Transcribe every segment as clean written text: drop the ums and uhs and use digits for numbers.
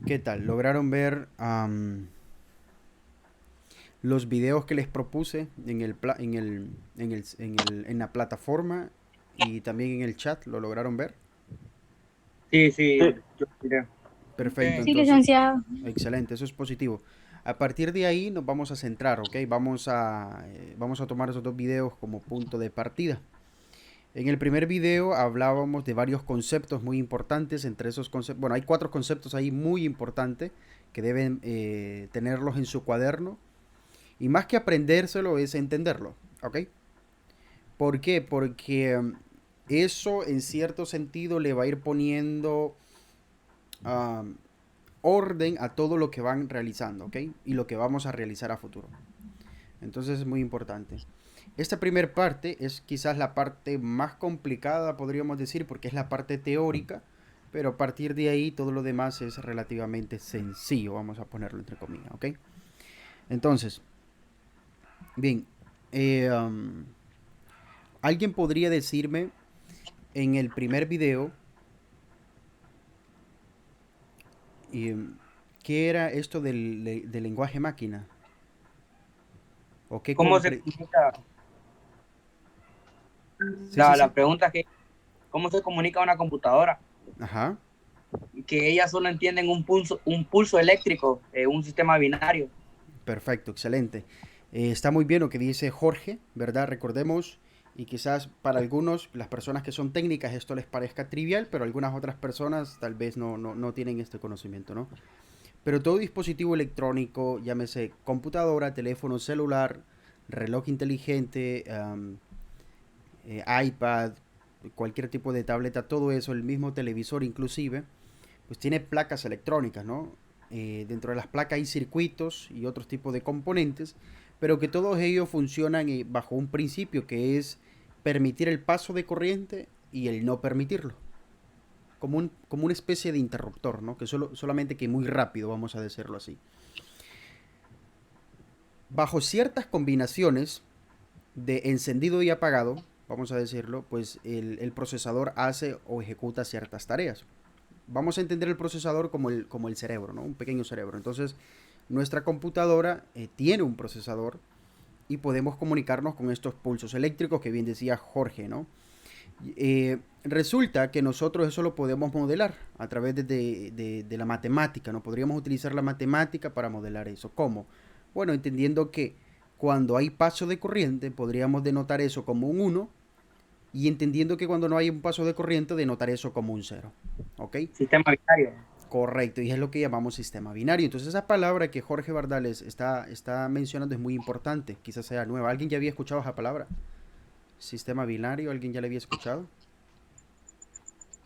¿Qué tal? ¿Lograron ver los videos que les propuse en la plataforma y también en el chat? ¿Lo lograron ver? Sí, sí, yo miré. Perfecto, Sí, entonces, licenciado. excelente, eso es positivo. A partir de ahí nos vamos a centrar, ¿ok? Vamos a tomar esos dos videos como punto de partida. En el primer video hablábamos de varios conceptos muy importantes. Entre esos conceptos, bueno, hay cuatro conceptos ahí muy importantes que deben tenerlos en su cuaderno. Y más que aprendérselo es entenderlo, ¿ok? ¿Por qué? Porque eso en cierto sentido le va a ir poniendo um, orden a todo lo que van realizando, ¿ok? Y lo que vamos a realizar a futuro. Entonces es muy importante. Esta primera parte es quizás la parte más complicada, podríamos decir, porque es la parte teórica, pero a partir de ahí todo lo demás es relativamente sencillo, vamos a ponerlo entre comillas, ¿ok? Entonces, bien, ¿alguien podría decirme en el primer video em, qué era esto del lenguaje máquina? ¿O qué ¿Cómo se comunica? Sí, sí, La sí. pregunta es que, ¿cómo se comunica una computadora? Ajá. Que ellas solo entienden un pulso eléctrico, un sistema binario. Perfecto, excelente. Está muy bien lo que dice Jorge, ¿verdad? Recordemos, y quizás para algunos, las personas que son técnicas, esto les parezca trivial, pero algunas otras personas tal vez no tienen este conocimiento, ¿no? Pero todo dispositivo electrónico, llámese computadora, teléfono celular, reloj inteligente, iPad, cualquier tipo de tableta, todo eso, el mismo televisor inclusive, pues tiene placas electrónicas, ¿no? Dentro de las placas hay circuitos y otros tipos de componentes, pero que todos ellos funcionan bajo un principio que es permitir el paso de corriente y el no permitirlo. Como una especie de interruptor, ¿no? Que solamente que muy rápido, vamos a decirlo así. Bajo ciertas combinaciones de encendido y apagado, vamos a decirlo, pues el procesador hace o ejecuta ciertas tareas. Vamos a entender el procesador como el cerebro, ¿no? Un pequeño cerebro. Entonces, nuestra computadora tiene un procesador y podemos comunicarnos con estos pulsos eléctricos que bien decía Jorge, ¿no? Resulta que nosotros eso lo podemos modelar a través de la matemática, ¿no? Podríamos utilizar la matemática para modelar eso. ¿Cómo? Bueno, entendiendo que cuando hay paso de corriente, podríamos denotar eso como un uno y entendiendo que cuando no hay un paso de corriente, denotar eso como un cero. ¿Ok? Sistema binario. Correcto, y es lo que llamamos sistema binario. Entonces esa palabra que Jorge Bardales está mencionando es muy importante, quizás sea nueva. ¿Alguien ya había escuchado esa palabra? Sistema binario, ¿alguien ya la había escuchado?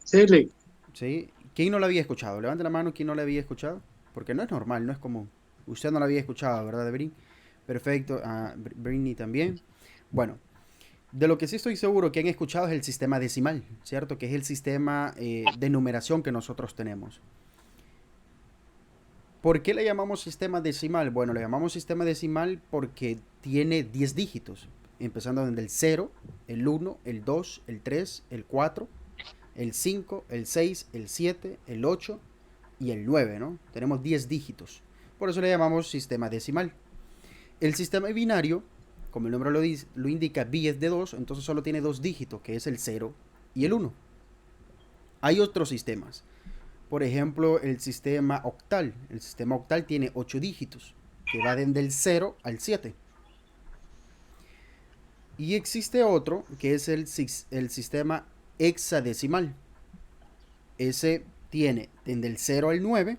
Sí, ¿Sí? ¿Quién no la había escuchado? Levante la mano, ¿quién no la había escuchado? Porque no es normal, no es común. Usted no la había escuchado, ¿verdad, Brin? Perfecto, Britney también. Bueno, de lo que sí estoy seguro que han escuchado es el sistema decimal, ¿cierto? Que es el sistema de numeración que nosotros tenemos. ¿Por qué le llamamos sistema decimal? Bueno, le llamamos sistema decimal porque tiene 10 dígitos, empezando desde el cero, el uno, el 2, el 3, el 4, el 5, el 6, el 7, el 8 y el 9, ¿no? Tenemos 10 dígitos. Por eso le llamamos sistema decimal. El sistema binario, como el nombre lo indica, bi es de 2, entonces solo tiene dos dígitos, que es el cero y el uno. Hay otros sistemas. Por ejemplo, el sistema octal. El sistema octal tiene 8 dígitos, que va desde el cero al 7. Y existe otro, que es el sistema hexadecimal. Ese tiene desde el cero al 9,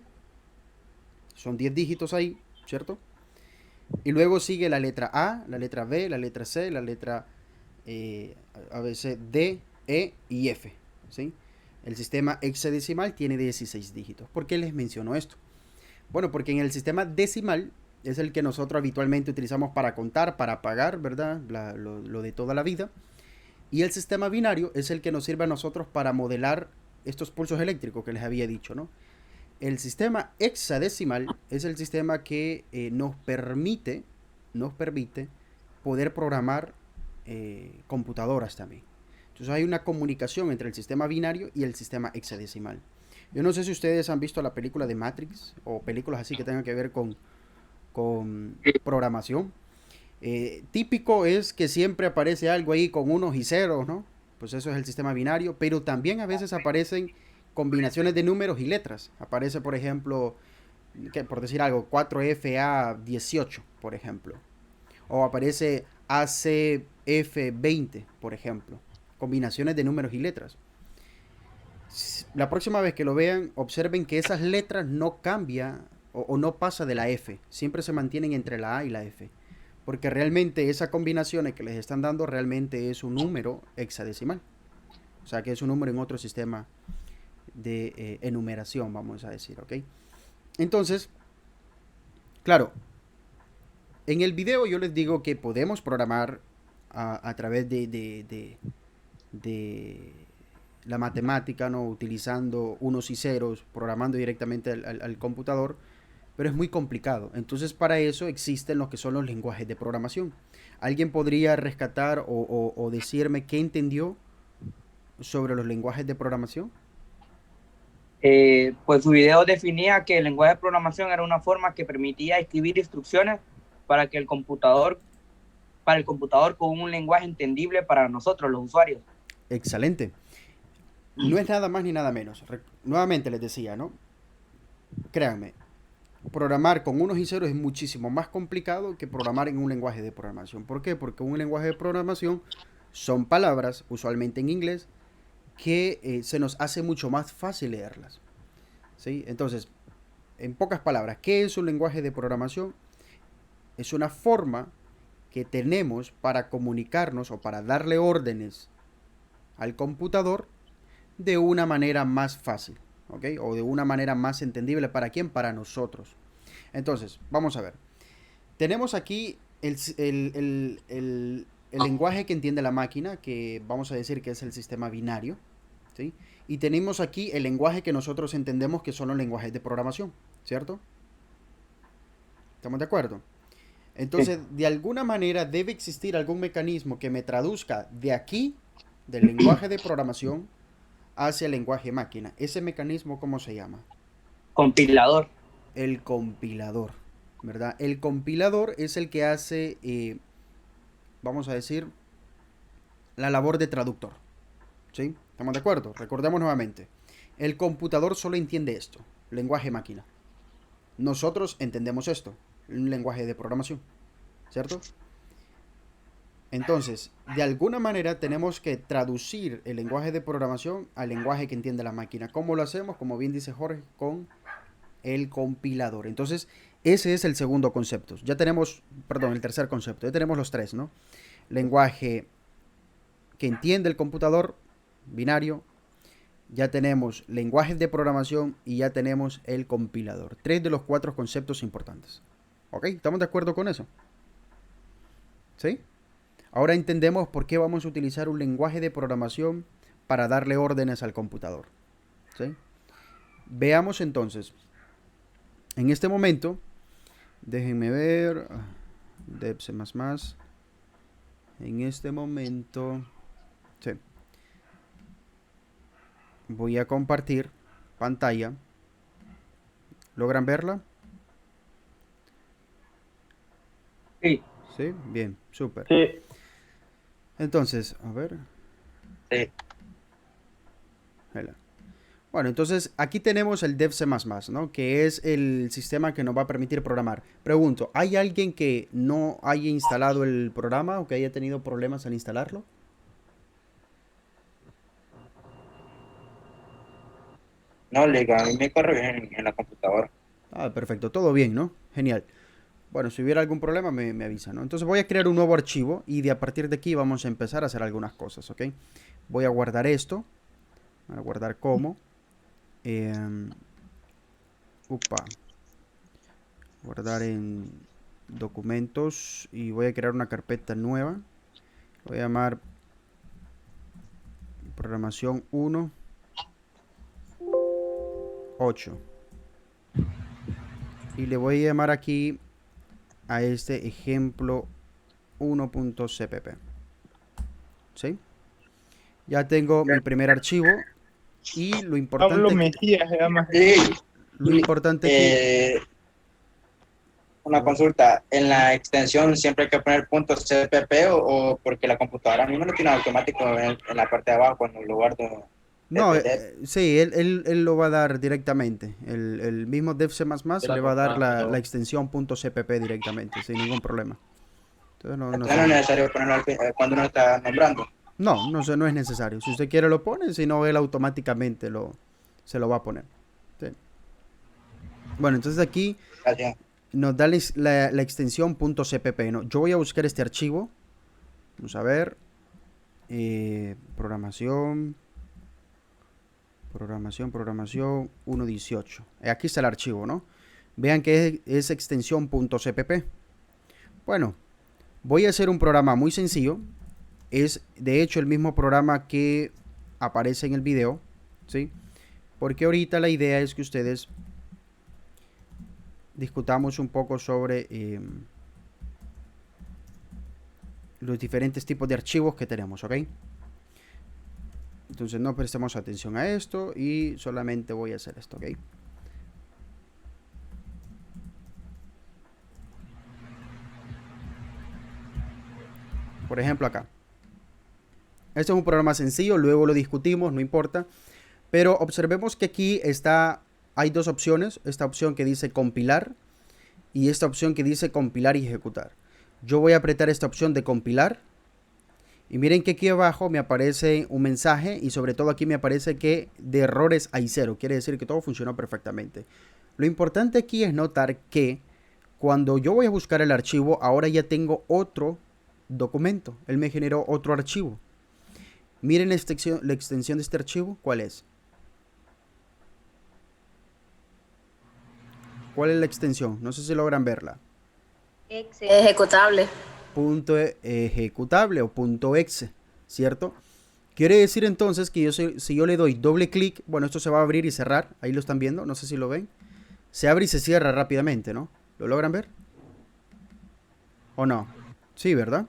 son 10 dígitos ahí, ¿cierto? Y luego sigue la letra A, la letra B, la letra C, la letra a veces D, E y F, ¿sí? El sistema hexadecimal tiene 16 dígitos. ¿Por qué les menciono esto? Bueno, porque en el sistema decimal es el que nosotros habitualmente utilizamos para contar, para pagar, ¿verdad? Lo de toda la vida. Y el sistema binario es el que nos sirve a nosotros para modelar estos pulsos eléctricos que les había dicho, ¿no? El sistema hexadecimal es el sistema que nos permite poder programar computadoras también. Entonces hay una comunicación entre el sistema binario y el sistema hexadecimal. Yo no sé si ustedes han visto la película de Matrix o películas así que tengan que ver con programación. Típico es que siempre aparece algo ahí con unos y ceros, ¿no? Pues eso es el sistema binario, pero también a veces aparecen combinaciones de números y letras. Aparece, por ejemplo, por decir algo, 4FA18, por ejemplo. O aparece ACF20, por ejemplo. Combinaciones de números y letras. La próxima vez que lo vean, observen que esas letras no cambian o no pasa de la F. Siempre se mantienen entre la A y la F. Porque realmente esas combinaciones que les están dando realmente es un número hexadecimal. O sea que es un número en otro sistema de enumeración, vamos a decir, ¿ok? Entonces, claro, en el video yo les digo que podemos programar a través de la matemática, ¿no? Utilizando unos y ceros, programando directamente al computador, pero es muy complicado. Entonces para eso existen lo que son los lenguajes de programación. ¿Alguien podría rescatar o decirme qué entendió sobre los lenguajes de programación? Pues su video definía que el lenguaje de programación era una forma que permitía escribir instrucciones para que para el computador con un lenguaje entendible para nosotros, los usuarios. Excelente. No es nada más ni nada menos. Nuevamente les decía, ¿no? Créanme, programar con unos y ceros es muchísimo más complicado que programar en un lenguaje de programación. ¿Por qué? Porque un lenguaje de programación son palabras, usualmente en inglés, que se nos hace mucho más fácil leerlas. ¿Sí? Entonces, en pocas palabras, ¿qué es un lenguaje de programación? Es una forma que tenemos para comunicarnos o para darle órdenes al computador de una manera más fácil, ¿ok? O de una manera más entendible. ¿Para quién? Para nosotros. Entonces, vamos a ver. Tenemos aquí el lenguaje que entiende la máquina, que vamos a decir que es el sistema binario, ¿sí? Y tenemos aquí el lenguaje que nosotros entendemos que son los lenguajes de programación, ¿cierto? ¿Estamos de acuerdo? Sí. Entonces, de alguna manera debe existir algún mecanismo que me traduzca de aquí, del lenguaje de programación, hacia el lenguaje máquina. ¿Ese mecanismo cómo se llama? Compilador. El compilador, ¿verdad? El compilador es el que hace, vamos a decir, la labor de traductor, ¿sí? ¿Estamos de acuerdo? Recordemos nuevamente. El computador solo entiende esto, lenguaje máquina. Nosotros entendemos esto, un lenguaje de programación, ¿cierto? Entonces, de alguna manera tenemos que traducir el lenguaje de programación al lenguaje que entiende la máquina. ¿Cómo lo hacemos? Como bien dice Jorge, con el compilador. Entonces, ese es el segundo concepto. Ya tenemos, perdón, el tercer concepto. Ya tenemos los tres, ¿no? Lenguaje que entiende el computador, binario. Ya tenemos lenguajes de programación y ya tenemos el compilador. Tres de los cuatro conceptos importantes. ¿Ok? ¿Estamos de acuerdo con eso? ¿Sí? Ahora entendemos por qué vamos a utilizar un lenguaje de programación para darle órdenes al computador. ¿Sí? Veamos entonces. En este momento, déjenme ver. Dev C++. En este momento, sí, voy a compartir pantalla. ¿Logran verla? Sí. Sí, bien, súper. Sí. Entonces, a ver. Sí. Bueno, entonces aquí tenemos el Dev C++, ¿no? Que es el sistema que nos va a permitir programar. Pregunto, ¿hay alguien que no haya instalado el programa o que haya tenido problemas al instalarlo? No, Liga, a mí me corre bien en la computadora. Ah, perfecto, todo bien, ¿no? Genial. Bueno, si hubiera algún problema me avisa, ¿no? Entonces voy a crear un nuevo archivo y de a partir de aquí vamos a empezar a hacer algunas cosas, ¿ok? Voy a guardar esto. Voy a guardar como. Upa. Guardar en documentos y voy a crear una carpeta nueva. Voy a llamar programación 1.8 y le voy a llamar aquí a este ejemplo 1.cpp. ¿Sí? Ya tengo mi primer archivo Y lo Pablo importante, Mejía se llama. Sí, lo importante que... una consulta, ¿en la extensión siempre hay que poner punto .cpp o porque la computadora misma lo tiene automático en la parte de abajo en el lugar No, de sí, él lo va a dar directamente. El mismo dev C++ le va a dar la extensión .cpp directamente, sin ningún problema. Entonces entonces no es necesario ponerlo cuando uno está nombrando. no es necesario. Si usted quiere lo pone, si no, él automáticamente se lo va a poner. Sí. Bueno, entonces aquí Gracias. nos da la extensión .cpp, ¿no? Yo voy a buscar este archivo. Vamos a ver. Programación 1.18. Aquí está el archivo, ¿no? Vean que es extensión .cpp. Bueno, voy a hacer un programa muy sencillo. Es de hecho el mismo programa que aparece en el video, ¿sí? Porque ahorita la idea es que ustedes discutamos un poco sobre los diferentes tipos de archivos que tenemos, ¿ok? Entonces no prestemos atención a esto y solamente voy a hacer esto, ¿ok? Por ejemplo acá. Este es un programa sencillo, luego lo discutimos, no importa. Pero observemos que aquí hay dos opciones. Esta opción que dice compilar y esta opción que dice compilar y ejecutar. Yo voy a apretar esta opción de compilar. Y miren que aquí abajo me aparece un mensaje y sobre todo aquí me aparece que de errores hay 0. Quiere decir que todo funcionó perfectamente. Lo importante aquí es notar que cuando yo voy a buscar el archivo, ahora ya tengo otro documento. Él me generó otro archivo. Miren la extensión de este archivo. ¿Cuál es? ¿Cuál es la extensión? No sé si logran verla. Ejecutable. Punto ejecutable o punto exe, ¿cierto? Quiere decir entonces que si yo le doy doble clic, bueno, esto se va a abrir y cerrar. Ahí lo están viendo, no sé si lo ven. Se abre y se cierra rápidamente, ¿no? ¿Lo logran ver? ¿O no? Sí, ¿verdad?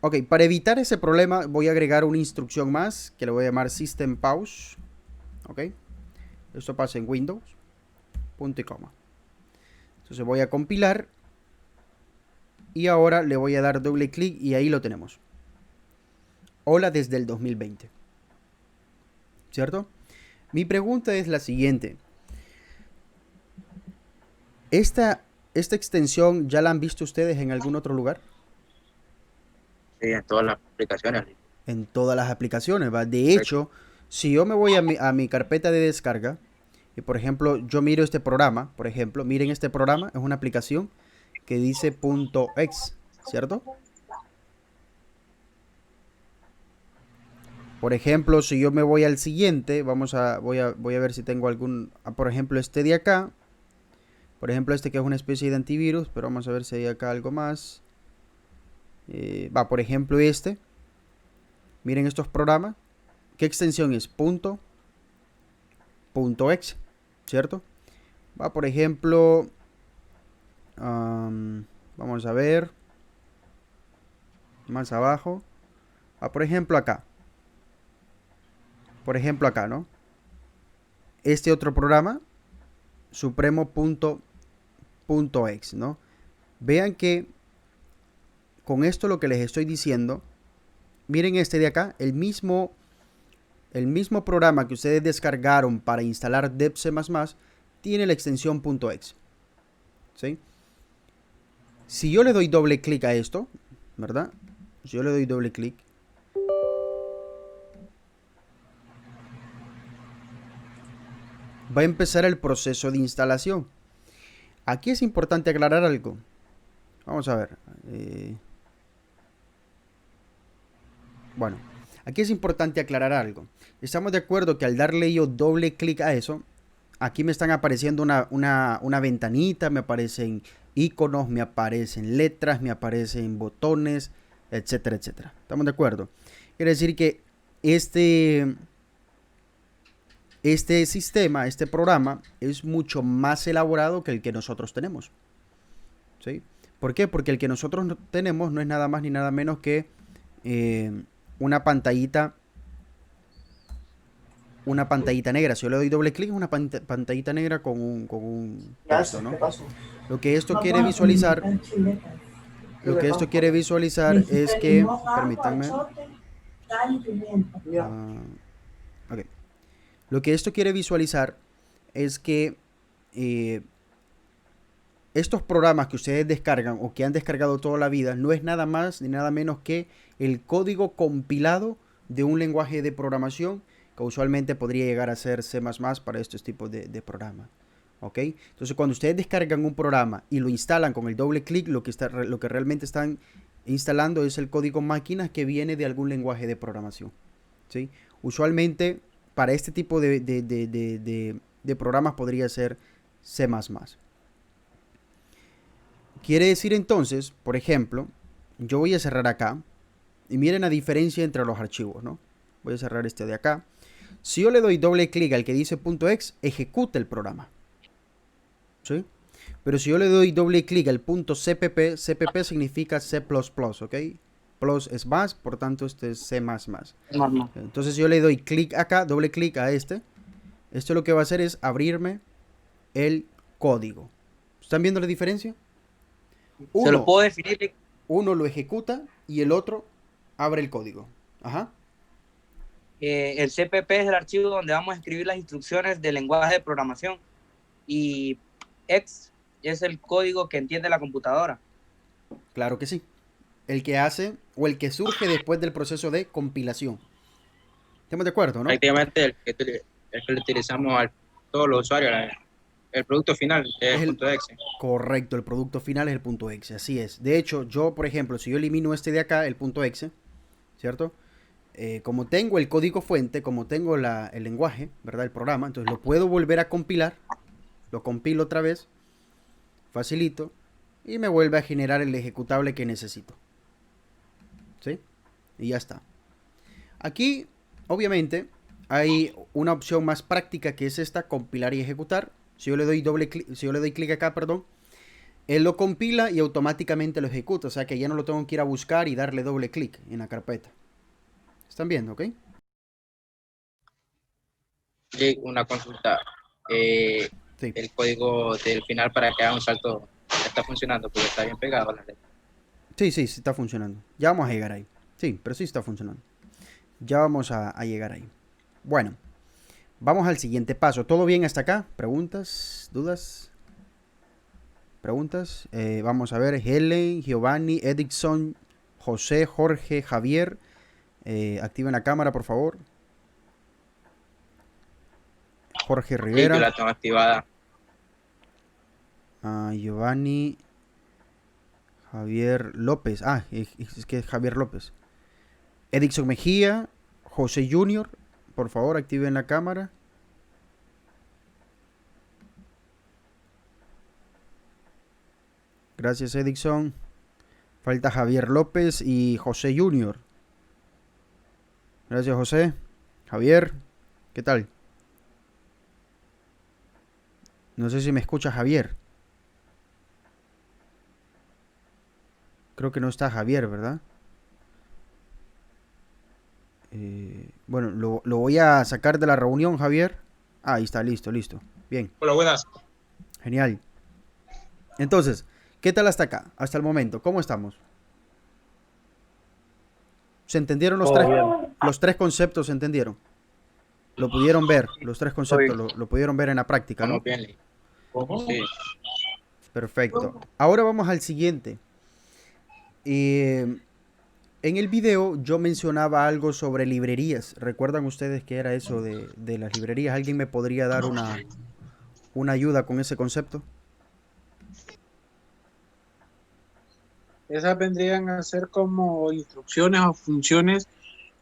Ok, para evitar ese problema voy a agregar una instrucción más que le voy a llamar System Pause. Ok. Esto pasa en Windows. Punto y coma. Entonces voy a compilar. Y ahora le voy a dar doble clic y ahí lo tenemos. Hola desde el 2020. ¿Cierto? Mi pregunta es la siguiente. ¿Esta extensión ya la han visto ustedes en algún otro lugar? Sí, en todas las aplicaciones. En todas las aplicaciones, ¿va? De hecho, si yo me voy a mi carpeta de descarga y por ejemplo yo miro este programa, por ejemplo, miren este programa, es una aplicación que dice .exe, ¿cierto? Por ejemplo, si yo me voy al siguiente, voy a ver si tengo algún, por ejemplo, este de acá. Por ejemplo, este que es una especie de antivirus, pero vamos a ver si hay acá algo más. Por ejemplo, este. Miren estos programas. ¿Qué extensión es? .exe, ¿cierto? Por ejemplo, vamos a ver. Más abajo. Por ejemplo, acá. Por ejemplo, acá, ¿no? Este otro programa, supremo.exe, ¿no? Vean que con esto lo que les estoy diciendo, miren este de acá, el mismo programa que ustedes descargaron para instalar dev C++ tiene la extensión .exe, ¿sí? Si yo le doy doble clic a esto, ¿verdad? Si yo le doy doble clic, va a empezar el proceso de instalación. Aquí es importante aclarar algo. Vamos a ver. Bueno, aquí es importante aclarar algo. Estamos de acuerdo que al darle yo doble clic a eso, aquí me están apareciendo una ventanita, me aparecen iconos, me aparecen letras, me aparecen botones, etcétera, etcétera. ¿Estamos de acuerdo? Quiere decir que este sistema, este programa, es mucho más elaborado que el que nosotros tenemos. ¿Sí? ¿Por qué? Porque el que nosotros tenemos no es nada más ni nada menos que una pantallita una pantallita negra. Si yo le doy doble clic, es una pantallita negra con un texto, ¿no? Lo que esto quiere visualizar, es que, permítanme, ok. Lo que esto quiere visualizar es que estos programas que ustedes descargan o que han descargado toda la vida no es nada más ni nada menos que el código compilado de un lenguaje de programación que usualmente podría llegar a ser C++ para estos tipos de programas. ¿Ok? Entonces, cuando ustedes descargan un programa y lo instalan con el doble clic, lo que realmente están instalando es el código máquina que viene de algún lenguaje de programación. ¿Sí? Usualmente, para este tipo de programas podría ser C++. Quiere decir entonces, por ejemplo, yo voy a cerrar acá y miren la diferencia entre los archivos, ¿no? Voy a cerrar este de acá. Si yo le doy doble clic al que dice .exe, ejecuta el programa. ¿Sí? Pero si yo le doy doble clic al .cpp, cpp significa C++, ¿ok? Plus es más, por tanto este es C++. Entonces si yo le doy clic acá, doble clic a esto lo que va a hacer es abrirme el código. ¿Están viendo la diferencia? Se lo puedo definir. Uno lo ejecuta y el otro abre el código. Ajá. El CPP es el archivo donde vamos a escribir las instrucciones del lenguaje de programación y X es el código que entiende la computadora. Claro que sí. El que hace o el que surge después del proceso de compilación. ¿Estamos de acuerdo, no? Prácticamente el que le utilizamos a todos los usuarios, el producto final es el .exe. Correcto, el producto final es el .exe, así es. De hecho, yo, por ejemplo, si yo elimino este de acá, el .exe, ¿cierto? Como tengo el código fuente, como tengo el lenguaje, ¿verdad? El programa, entonces lo puedo volver a compilar. Lo compilo otra vez, facilito, y me vuelve a generar el ejecutable que necesito. ¿Sí? Y ya está. Aquí, obviamente, hay una opción más práctica que es esta, compilar y ejecutar. Si yo le doy clic acá, perdón, él lo compila y automáticamente lo ejecuta. O sea que ya no lo tengo que ir a buscar y darle doble clic en la carpeta. ¿Están viendo, ok? Y una consulta. Sí. El código del final para que haga un salto está funcionando porque está bien pegado a la letra. Sí, está funcionando. Ya vamos a llegar ahí. Sí, pero sí está funcionando. Ya vamos a llegar ahí. Bueno, vamos al siguiente paso. ¿Todo bien hasta acá? ¿Preguntas? ¿Dudas? ¿Preguntas? Vamos a ver. Helen, Giovanni, Edison, José, Jorge, Javier. Activen la cámara, por favor. Jorge Rivera. Sí, yo la tengo activada. Giovanni, Javier López. Es que es Javier López. Edison Mejía, José Junior. Por favor, activen la cámara. Gracias, Edison. Falta Javier López y José Junior. Gracias, José. Javier, ¿qué tal? No sé si me escucha Javier. Creo que no está Javier, ¿verdad? Bueno, lo voy a sacar de la reunión, Javier. Ahí está, listo. Bien. Hola, buenas. Genial. Entonces, ¿qué tal hasta acá? Hasta el momento, ¿cómo estamos? ¿Se entendieron los tres conceptos? ¿Se entendieron? Lo pudieron ver, los tres conceptos, lo pudieron ver en la práctica, ¿no? Bien. Sí. Perfecto. Ahora vamos al siguiente. En el video yo mencionaba algo sobre librerías. ¿Recuerdan ustedes qué era eso de las librerías? ¿Alguien me podría dar una ayuda con ese concepto? Esas vendrían a ser como instrucciones o funciones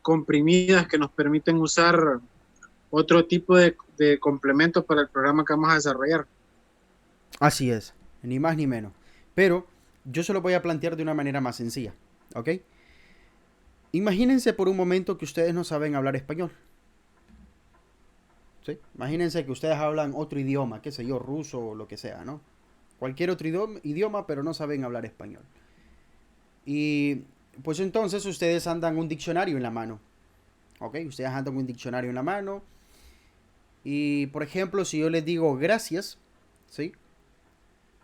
comprimidas que nos permiten usar otro tipo de complementos para el programa que vamos a desarrollar. Así es, ni más ni menos. Pero yo se lo voy a plantear de una manera más sencilla, ¿ok? Imagínense por un momento que ustedes no saben hablar español. ¿Sí? Imagínense que ustedes hablan otro idioma, qué sé yo, ruso o lo que sea, ¿no? Cualquier otro idioma, pero no saben hablar español. Y pues entonces ustedes andan un diccionario en la mano. ¿Ok? Ustedes andan un diccionario en la mano Y, por ejemplo, si yo les digo gracias, ¿sí?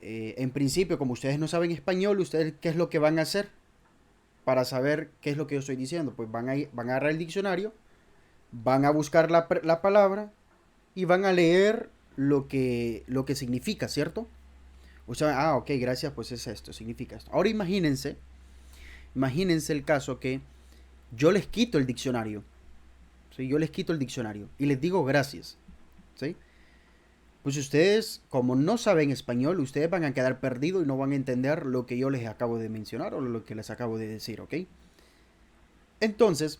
En principio, como ustedes no saben español, ¿ustedes qué es lo que van a hacer para saber qué es lo que yo estoy diciendo? Pues van a agarrar el diccionario, van a buscar la palabra y van a leer lo que significa, ¿cierto? O sea, ok, gracias, pues es esto, significa esto. Ahora imagínense el caso que yo les quito el diccionario, ¿sí? Yo les quito el diccionario y les digo gracias, ¿sí? Pues ustedes, como no saben español, ustedes van a quedar perdidos y no van a entender lo que yo les acabo de mencionar o lo que les acabo de decir, ¿ok? Entonces,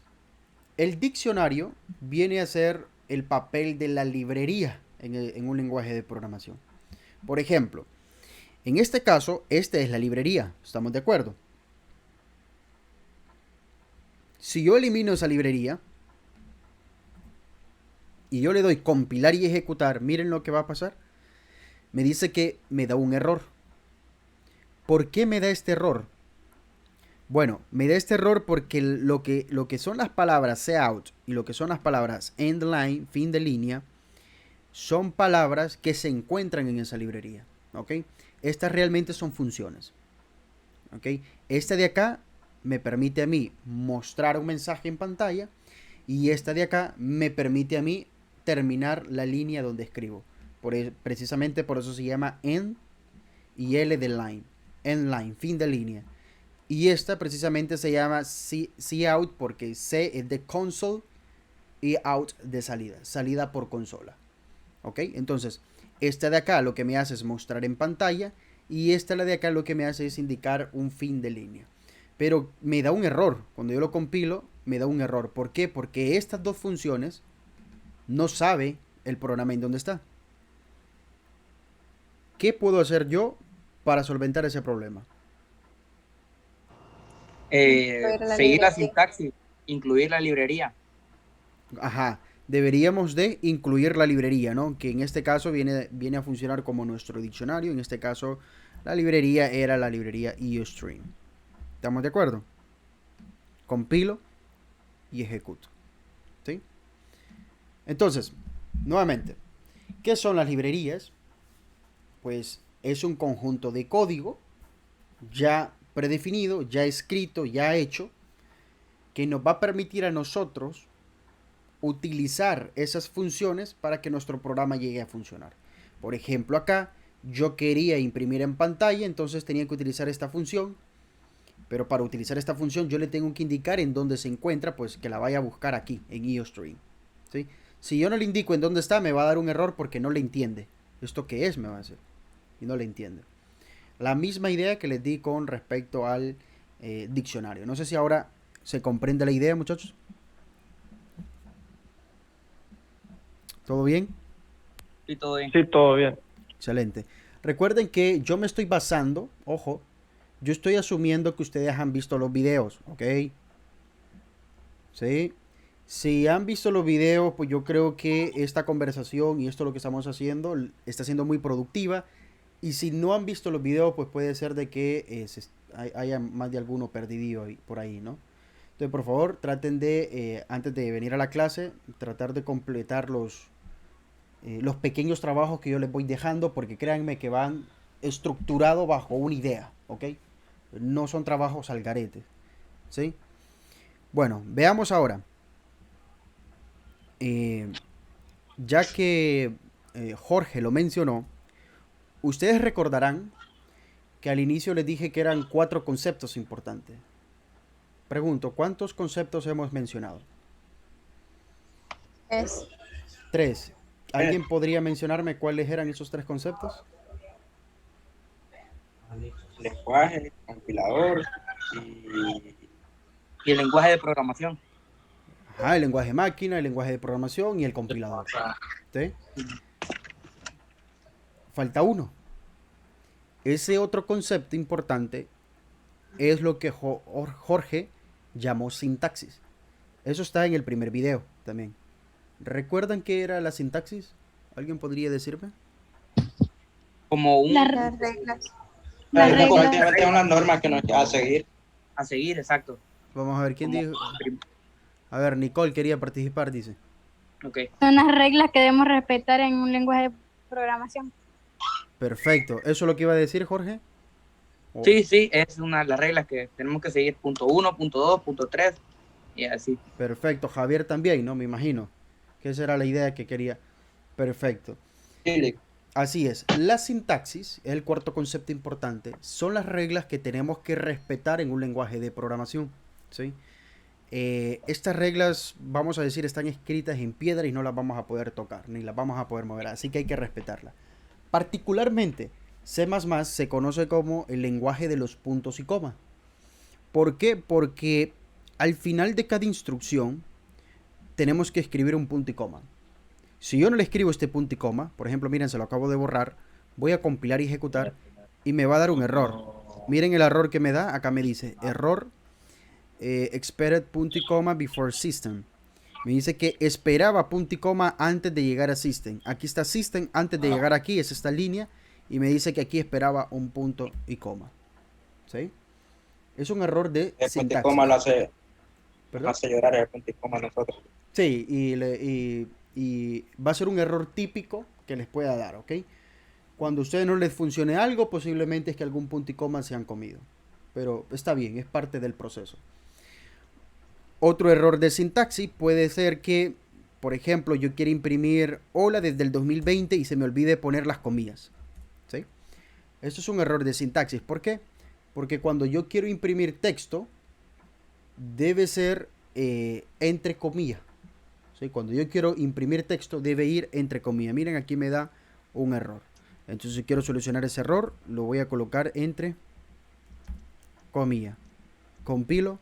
el diccionario viene a ser el papel de la librería en un lenguaje de programación. Por ejemplo, en este caso, esta es la librería, ¿estamos de acuerdo? Si yo elimino esa librería y yo le doy compilar y ejecutar, miren lo que va a pasar. Me dice que me da un error. ¿Por qué me da este error? Bueno, me da este error porque lo que son las palabras cout y lo que son las palabras end line, fin de línea, son palabras que se encuentran en esa librería. ¿Ok? Estas realmente son funciones. ¿Ok? Esta de acá me permite a mí mostrar un mensaje en pantalla y esta de acá me permite a mí terminar la línea donde escribo. Precisamente por eso se llama end y L de line. End line, fin de línea. Y esta precisamente se llama cout porque C es de console y out de salida. Salida por consola. ¿Ok? Entonces, esta de acá lo que me hace es mostrar en pantalla y esta la de acá lo que me hace es indicar un fin de línea. Pero me da un error. Cuando yo lo compilo, me da un error. ¿Por qué? Porque estas dos funciones no sabe el programa en dónde está. ¿Qué puedo hacer yo para solventar ese problema? Seguir la sintaxis, incluir la librería. Ajá, deberíamos de incluir la librería, ¿no? Que en este caso viene a funcionar como nuestro diccionario. En este caso, la librería era la librería EOStream. ¿Estamos de acuerdo? Compilo y ejecuto. ¿Sí? Entonces, nuevamente, ¿qué son las librerías? Pues es un conjunto de código ya predefinido, ya escrito, ya hecho, que nos va a permitir a nosotros utilizar esas funciones para que nuestro programa llegue a funcionar. Por ejemplo, acá yo quería imprimir en pantalla, entonces tenía que utilizar esta función, pero para utilizar esta función yo le tengo que indicar en dónde se encuentra, pues que la vaya a buscar aquí, en EOStream. ¿Sí? Si yo no le indico en dónde está, me va a dar un error porque no le entiende. ¿Esto qué es? Me va a decir. Y no le entiende. La misma idea que les di con respecto al diccionario. No sé si ahora se comprende la idea, muchachos. ¿Todo bien? Sí, todo bien. Sí, todo bien. Excelente. Recuerden que yo me estoy basando, ojo, yo estoy asumiendo que ustedes han visto los videos, ¿ok? ¿Sí? Si han visto los videos, pues yo creo que esta conversación y esto lo que estamos haciendo está siendo muy productiva. Y si no han visto los videos, pues puede ser de que haya más de alguno perdido por ahí, ¿no? Entonces, por favor, traten de, antes de venir a la clase, tratar de completar los pequeños trabajos que yo les voy dejando, porque créanme que van estructurados bajo una idea, ¿ok? No son trabajos al garete, ¿sí? Bueno, veamos ahora. Ya que Jorge lo mencionó, ustedes recordarán que al inicio les dije que eran 4 conceptos importantes. Pregunto, ¿cuántos conceptos hemos mencionado? 3. ¿Alguien podría mencionarme cuáles eran esos 3 conceptos? Lenguaje, compilador Y el lenguaje de programación. Ajá, el lenguaje máquina, el lenguaje de programación y el compilador. ¿Sí? Falta uno. Ese otro concepto importante es lo que Jorge llamó sintaxis. Eso está en el primer video también. ¿Recuerdan qué era la sintaxis? ¿Alguien podría decirme? Como un... Las reglas. Las reglas. prácticamente una norma que nos va a seguir. A seguir, exacto. Vamos a ver quién dijo. A ver, Nicole quería participar, dice. Ok. Son las reglas que debemos respetar en un lenguaje de programación. Perfecto. ¿Eso es lo que iba a decir, Jorge? O- Sí, sí, es una de las reglas que tenemos que seguir. Punto 1, punto 2, punto 3 y así. Perfecto. Javier también, ¿no? Me imagino que esa era la idea que quería. Perfecto. Sí, Así es. La sintaxis, es el cuarto concepto importante, son las reglas que tenemos que respetar en un lenguaje de programación. ¿Sí? Estas reglas, vamos a decir, están escritas en piedra y no las vamos a poder tocar, ni las vamos a poder mover, así que hay que respetarlas. Particularmente, C++ se conoce como el lenguaje de los puntos y comas. ¿Por qué? Porque al final de cada instrucción tenemos que escribir un punto y coma. Si yo no le escribo este punto y coma, por ejemplo, miren, se lo acabo de borrar, voy a compilar y ejecutar y me va a dar un error. Miren el error que me da, acá me dice error expected punto y coma before system. Me dice que esperaba punto y coma antes de llegar a system. Aquí está system antes de llegar aquí, es esta línea, y me dice que aquí esperaba un punto y coma. ¿Sí? Es un error de el punto y sintaxis. coma lo hace, ¿Perdón? llorar el punto y coma a nosotros. Sí, y va a ser un error típico que les pueda dar, ¿ok? Cuando a ustedes no les funcione algo, posiblemente es que algún punto y coma se han comido. Pero está bien, es parte del proceso. Otro error de sintaxis puede ser que, por ejemplo, yo quiero imprimir hola desde el 2020 y se me olvide poner las comillas. ¿Sí? Eso es un error de sintaxis. ¿Por qué? Porque cuando yo quiero imprimir texto, debe ser entre comillas. ¿Sí? Cuando yo quiero imprimir texto, debe ir entre comillas. Miren, aquí me da un error. Entonces, si quiero solucionar ese error, lo voy a colocar entre comillas. Compilo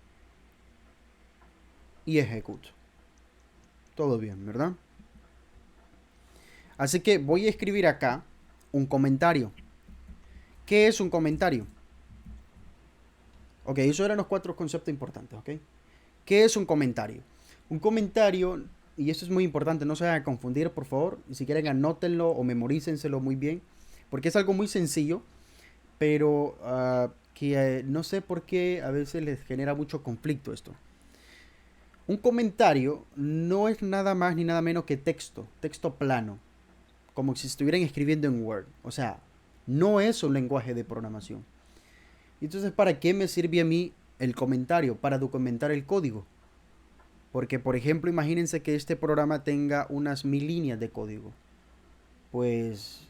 y ejecuto. Todo bien, ¿verdad? Así que voy a escribir acá un comentario. ¿Qué es un comentario? Ok, esos eran los 4 conceptos importantes, ¿ok? ¿Qué es un comentario? Un comentario, y esto es muy importante, no se vayan a confundir, por favor. Si quieren, anótenlo o memorícenselo muy bien, porque es algo muy sencillo, pero que no sé por qué a veces les genera mucho conflicto esto. Un comentario no es nada más ni nada menos que texto plano, como si estuvieran escribiendo en Word. O sea, no es un lenguaje de programación. Entonces, ¿para qué me sirve a mí el comentario? Para documentar el código. Porque, por ejemplo, imagínense que este programa tenga unas 1000 líneas de código. Pues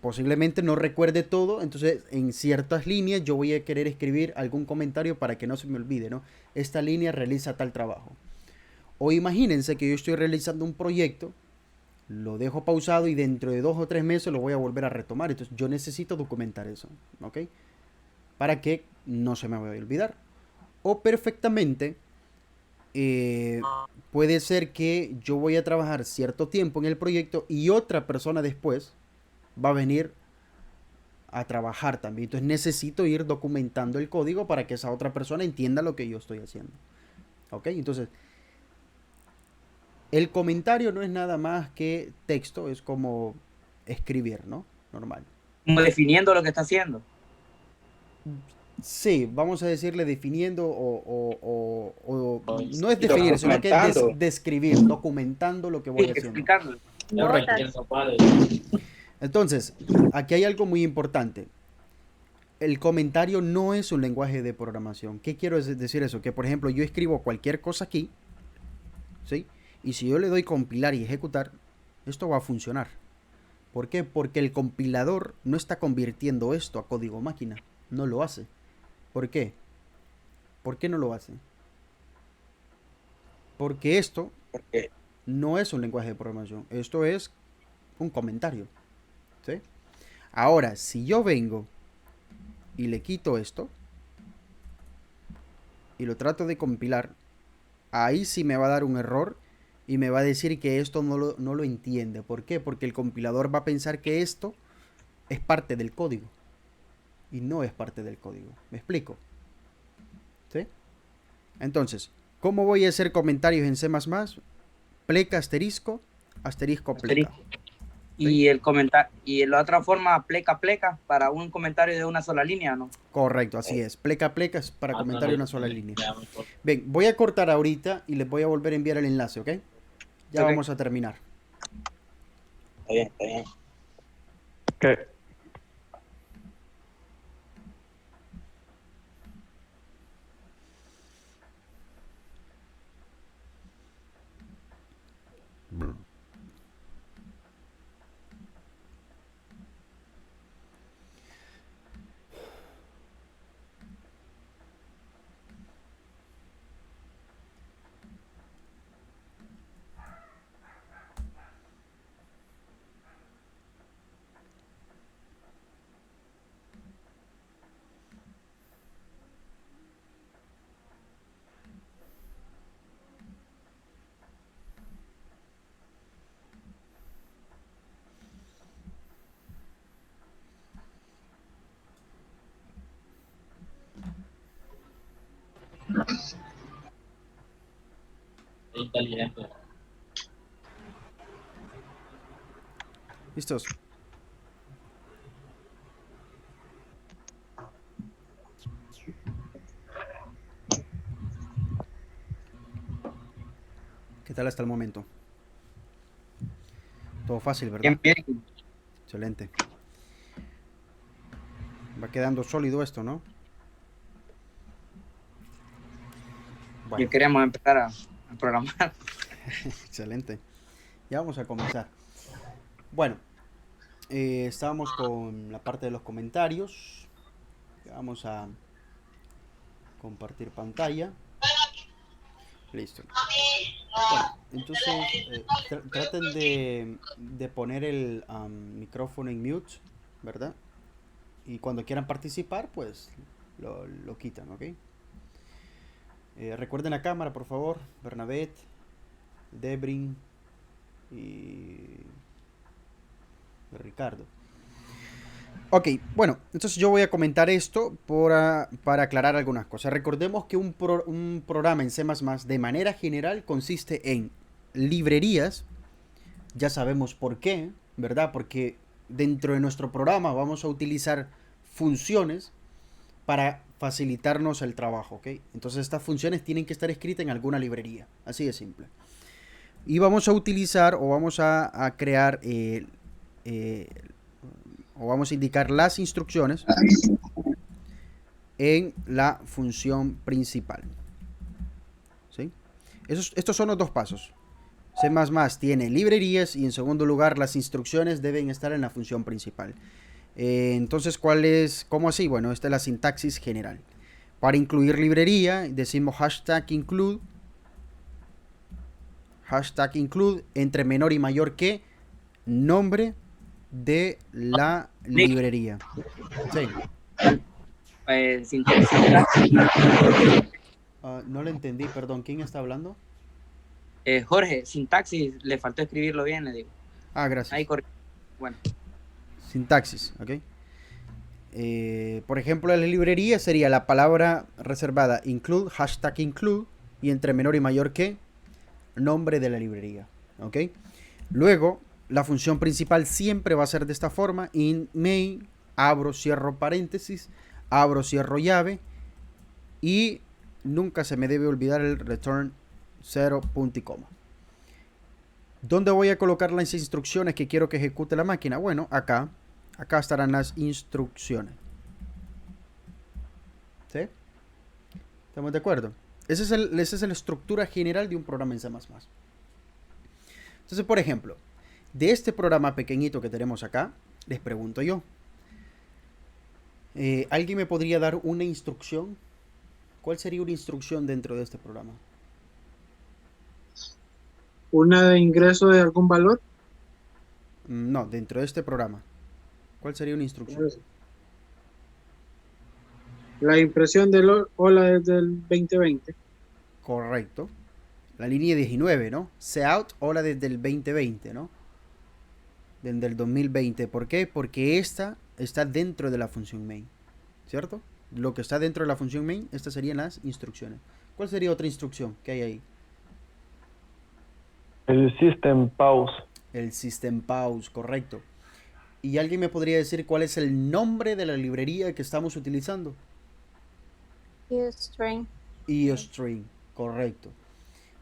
posiblemente no recuerde todo, entonces en ciertas líneas yo voy a querer escribir algún comentario para que no se me olvide, ¿no? Esta línea realiza tal trabajo. O imagínense que yo estoy realizando un proyecto, lo dejo pausado y dentro de 2 o 3 meses lo voy a volver a retomar. Entonces yo necesito documentar eso, ¿ok? Para que no se me vaya a olvidar. O perfectamente puede ser que yo voy a trabajar cierto tiempo en el proyecto y otra persona después va a venir a trabajar también. Entonces necesito ir documentando el código para que esa otra persona entienda lo que yo estoy haciendo. ¿Ok? Entonces, el comentario no es nada más que texto, es como escribir, ¿no? Normal. Como definiendo lo que está haciendo. Sí, vamos a decirle definiendo o no es Y definir, sino que es documentando. describir, documentando lo que voy Sí, haciendo. explicándolo. Correcto. Entonces, aquí hay algo muy importante. El comentario no es un lenguaje de programación. ¿Qué quiero decir eso? Que, por ejemplo, yo escribo cualquier cosa aquí, ¿sí? Y si yo le doy compilar y ejecutar, esto va a funcionar. ¿Por qué? Porque el compilador no está convirtiendo esto a código máquina. No lo hace. ¿Por qué? ¿Por qué no lo hace? Porque esto Porque no es un lenguaje de programación. Esto es un comentario. ¿Sí? Ahora, si yo vengo y le quito esto y lo trato de compilar, ahí sí me va a dar un error y me va a decir que esto no lo entiende. ¿Por qué? Porque el compilador va a pensar que esto es parte del código y no es parte del código. ¿Me explico? ¿Sí? Entonces, ¿cómo voy a hacer comentarios en C++? Pleca asterisco, asterisco pleca. Y el comentario, y la otra forma, pleca pleca, para un comentario de una sola línea, ¿no? Correcto, así es. Pleca pleca es para comentario una sola línea. Bien, voy a cortar ahorita y les voy a volver a enviar el enlace, ¿ok? Ya Ok. vamos a terminar. Está bien, está bien. Ok. ¿Listos? ¿Qué tal hasta el momento? Todo fácil, ¿verdad? Bien, bien. Excelente. Va quedando sólido esto, ¿no? Bueno, Ya queríamos empezar a programar. excelente. Ya vamos a comenzar. Bueno, estábamos con la parte de los comentarios. Vamos a compartir pantalla. Listo. Bueno, entonces traten de poner el micrófono en mute, ¿verdad? Y cuando quieran participar, pues lo quitan, ¿ok? Recuerden la cámara, por favor. Bernabé, Debrin y Ricardo. Ok, bueno, entonces yo voy a comentar esto para aclarar algunas cosas. Recordemos que un programa en C++ de manera general consiste en librerías. Ya sabemos por qué, ¿verdad? Porque dentro de nuestro programa vamos a utilizar funciones para facilitarnos el trabajo, ¿ok? Entonces estas funciones tienen que estar escritas en alguna librería, así de simple. Y vamos a utilizar o vamos a crear o vamos a indicar las instrucciones en la función principal, ¿sí? Estos son los dos pasos. C++ tiene librerías y en segundo lugar las instrucciones deben estar en la función principal. Entonces, ¿cómo así? Bueno, esta es la sintaxis general. Para incluir librería, decimos #include entre menor y mayor que nombre de la librería. Sí. Sintaxis. No le entendí, perdón. ¿Quién está hablando? Jorge, sintaxis, le faltó escribirlo bien, le digo. Ah, gracias. Ahí correcto. Bueno, Sintaxis, ¿ok? Por ejemplo, la librería sería la palabra reservada include, #include, y entre menor y mayor que nombre de la librería, ¿ok? Luego, la función principal siempre va a ser de esta forma: in main, abro, cierro paréntesis, abro, cierro llave, y nunca se me debe olvidar el return 0, punto y coma. ¿Dónde voy a colocar las instrucciones que quiero que ejecute la máquina? Bueno, acá estarán las instrucciones. ¿Sí? ¿Estamos de acuerdo? Esa es la estructura general de un programa en C++. Entonces, por ejemplo, de este programa pequeñito que tenemos acá, les pregunto yo, ¿alguien me podría dar una instrucción? ¿Cuál sería una instrucción dentro de este programa? ¿Una de ingreso de algún valor? No, dentro de este programa. ¿Cuál sería una instrucción? La impresión del hola desde el 2020. Correcto. La línea 19, ¿no? Cout, hola desde el 2020, ¿no? Desde el 2020. ¿Por qué? Porque esta está dentro de la función main, ¿cierto? Lo que está dentro de la función main, estas serían las instrucciones. ¿Cuál sería otra instrucción que hay ahí? El system pause. El system pause, correcto. ¿Y alguien me podría decir cuál es el nombre de la librería que estamos utilizando? IOString. IOString, correcto.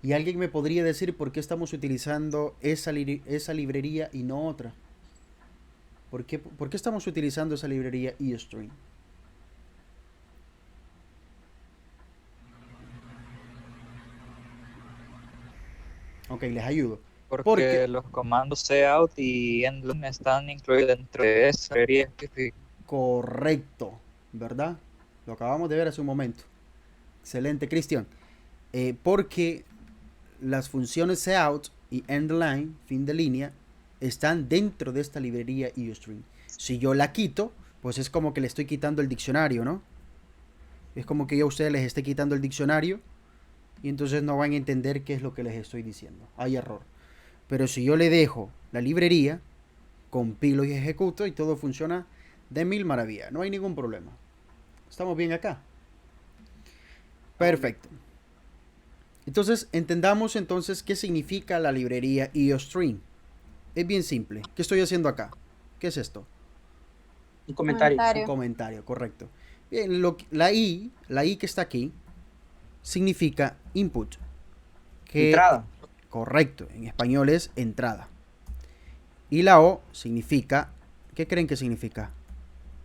Y alguien me podría decir por qué estamos utilizando esa librería y no otra. ¿Por qué estamos utilizando esa librería eStream? Ok, les ayudo. Porque los comandos cout y endline están incluidos dentro de esa librería específica. Correcto, ¿verdad? Lo acabamos de ver hace un momento. Excelente, Cristian. Porque las funciones cout y endline, fin de línea, están dentro de esta librería eStream. Si yo la quito, pues es como que le estoy quitando el diccionario, ¿no? Es como que yo a ustedes les esté quitando el diccionario y entonces no van a entender qué es lo que les estoy diciendo. Hay error. Pero si yo le dejo la librería, compilo y ejecuto y todo funciona de mil maravillas. No hay ningún problema. ¿Estamos bien acá? Perfecto. Entonces, entendamos entonces qué significa la librería eStream. Es bien simple. ¿Qué estoy haciendo acá? ¿Qué es esto? Un comentario. Un comentario, correcto. Bien, la I que está aquí, significa input. Entrada. Correcto, en español es entrada. Y la O significa, ¿qué creen que significa?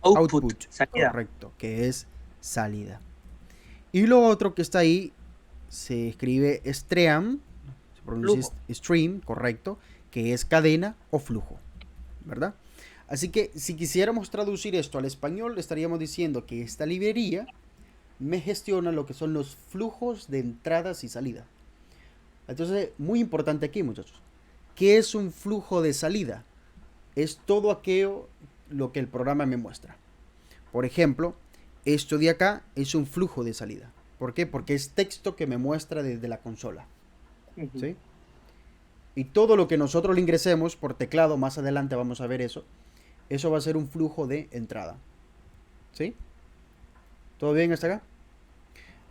Output. Salida. Correcto, que es salida. Y lo otro que está ahí se escribe stream, se pronuncia stream, correcto, que es cadena o flujo, ¿verdad? Así que si quisiéramos traducir esto al español, estaríamos diciendo que esta librería me gestiona lo que son los flujos de entradas y salida. Entonces, muy importante aquí, muchachos. ¿Qué es un flujo de salida? Es todo aquello lo que el programa me muestra. Por ejemplo, esto de acá es un flujo de salida. ¿Por qué? Porque es texto que me muestra desde la consola. ¿Sí? Y todo lo que nosotros le ingresemos por teclado, más adelante vamos a ver eso. Eso va a ser un flujo de entrada. ¿Sí? ¿Todo bien hasta acá?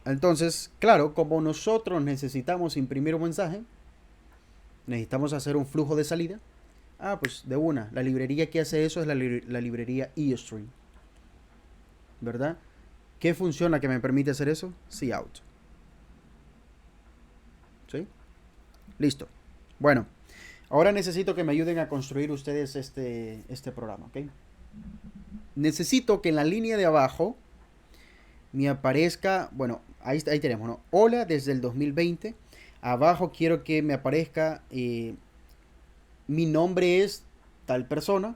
Entonces, claro, como nosotros necesitamos imprimir un mensaje, necesitamos hacer un flujo de salida. Pues de una. La librería que hace eso es la librería eStream. ¿Verdad? ¿Qué funciona que me permite hacer eso? Cout. ¿Sí? Listo. Bueno, ahora necesito que me ayuden a construir ustedes este programa, ¿ok? Necesito que en la línea de abajo me aparezca, bueno, ahí tenemos, ¿no? Hola desde el 2020. Abajo quiero que me aparezca, mi nombre es tal persona.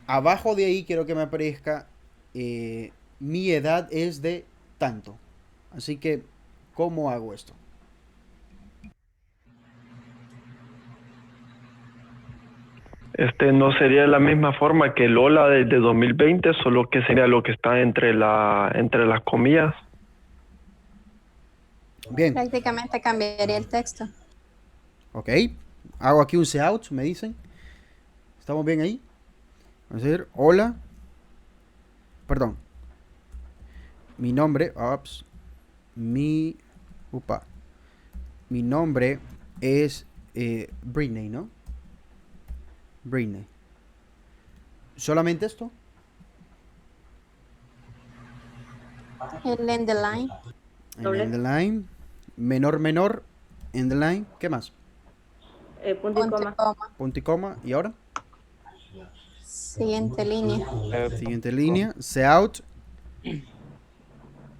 Abajo de ahí quiero que me aparezca, mi edad es de tanto. Así que, ¿cómo hago esto? No sería la misma forma que el hola de 2020, solo que sería lo que está entre las comillas. Bien. Prácticamente cambiaría el texto. Ok. Hago aquí un cout, me dicen. ¿Estamos bien ahí? Vamos a decir, hola. Perdón. Mi nombre, mi nombre es Britney, ¿no? Britney. ¿Solamente esto? El end the line. En end the line. Menor, end the line. ¿Qué más? Punto y coma. Punto y coma. ¿Y ahora? Siguiente línea. Siguiente línea. Cout.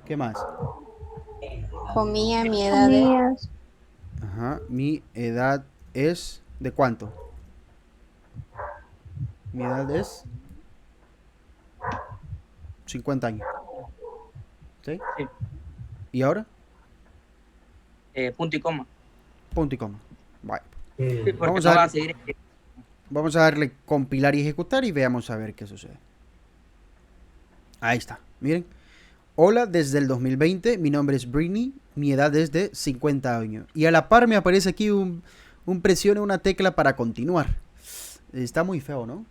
¿Qué más? Comilla, mi edad es. Ajá. Mi edad es. ¿De cuánto? Mi edad es 50 años. ¿Sí? Sí. ¿Y ahora? Punto y coma. Punto y coma. Vale. Sí, porque Vamos a darle compilar y ejecutar y veamos a ver qué sucede. Ahí está. Miren. Hola, desde el 2020. Mi nombre es Britney. Mi edad es de 50 años. Y a la par me aparece aquí un presione una tecla para continuar. Está muy feo, ¿no?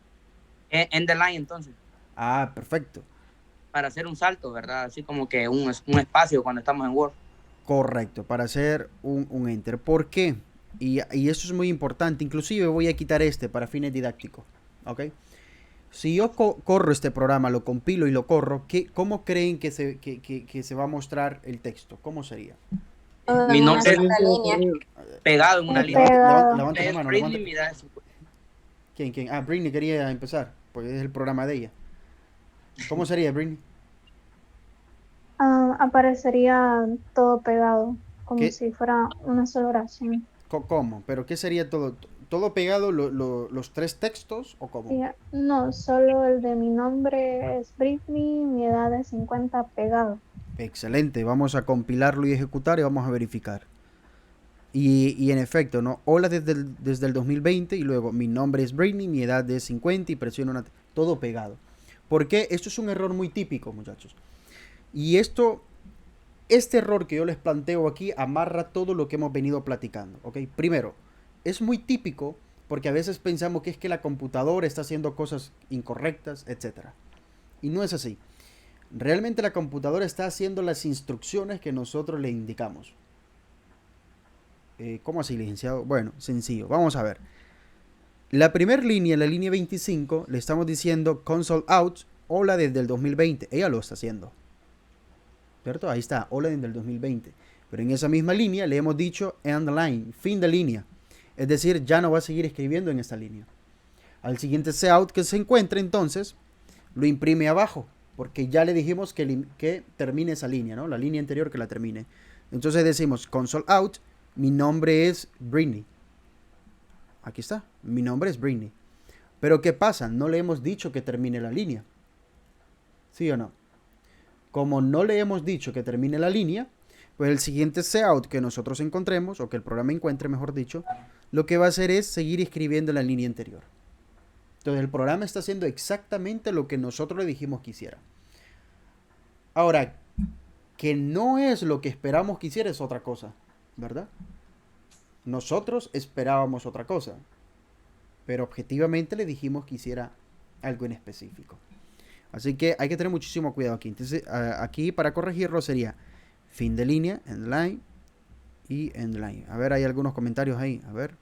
End the line, entonces. Perfecto. Para hacer un salto, ¿verdad? Así como que un espacio cuando estamos en Word. Correcto, para hacer un enter. ¿Por qué? Y esto es muy importante. Inclusive voy a quitar para fines didácticos. ¿Ok? Si yo corro este programa, lo compilo y lo corro, ¿cómo creen que se va a mostrar el texto? ¿Cómo sería? Todo Mi en una nombre sola es línea. pegado en una Es línea. pegado. Levanta la Es mano, Britney, levanta. mi edad es 50. ¿Quién? Ah, Britney quería empezar, porque es el programa de ella. ¿Cómo sería, Britney? Aparecería todo pegado, como ¿Qué? si fuera una sola oración. ¿Cómo? ¿Pero qué sería todo? ¿Todo pegado, los tres textos o cómo? No, solo el de mi nombre es Britney, mi edad es 50 pegado. Excelente, vamos a compilarlo y ejecutar y vamos a verificar. Y en efecto, ¿no? Hola desde el 2020 y luego mi nombre es Britney, mi edad es 50 y presiono una... Todo pegado. ¿Por qué? Esto es un error muy típico, muchachos. Y este error que yo les planteo aquí amarra todo lo que hemos venido platicando, ¿ok? Primero, es muy típico porque a veces pensamos que es que la computadora está haciendo cosas incorrectas, etcétera. Y no es así. Realmente la computadora está haciendo las instrucciones que nosotros le indicamos. ¿Cómo así, licenciado? Bueno, sencillo. Vamos a ver. La primera línea, la línea 25, le estamos diciendo console out, hola desde el 2020. Ella lo está haciendo. ¿Cierto? Ahí está, hola desde el 2020. Pero en esa misma línea le hemos dicho end line, fin de línea. Es decir, ya no va a seguir escribiendo en esta línea. Al siguiente cout que se encuentre, entonces, lo imprime abajo. Porque ya le dijimos que termine esa línea, ¿no? La línea anterior que la termine. Entonces decimos console out, mi nombre es Britney. Aquí está, mi nombre es Britney. Pero ¿qué pasa? No le hemos dicho que termine la línea. ¿Sí o no? Como no le hemos dicho que termine la línea, pues el siguiente cout que nosotros encontremos, o que el programa encuentre, mejor dicho, lo que va a hacer es seguir escribiendo la línea anterior. Entonces el programa está haciendo exactamente lo que nosotros le dijimos que hiciera. Ahora, que no es lo que esperamos que hiciera es otra cosa, ¿verdad? Nosotros esperábamos otra cosa, pero objetivamente le dijimos que hiciera algo en específico. Así que hay que tener muchísimo cuidado aquí. Entonces, aquí para corregirlo sería fin de línea, end line y end line. A ver, hay algunos comentarios ahí. A ver.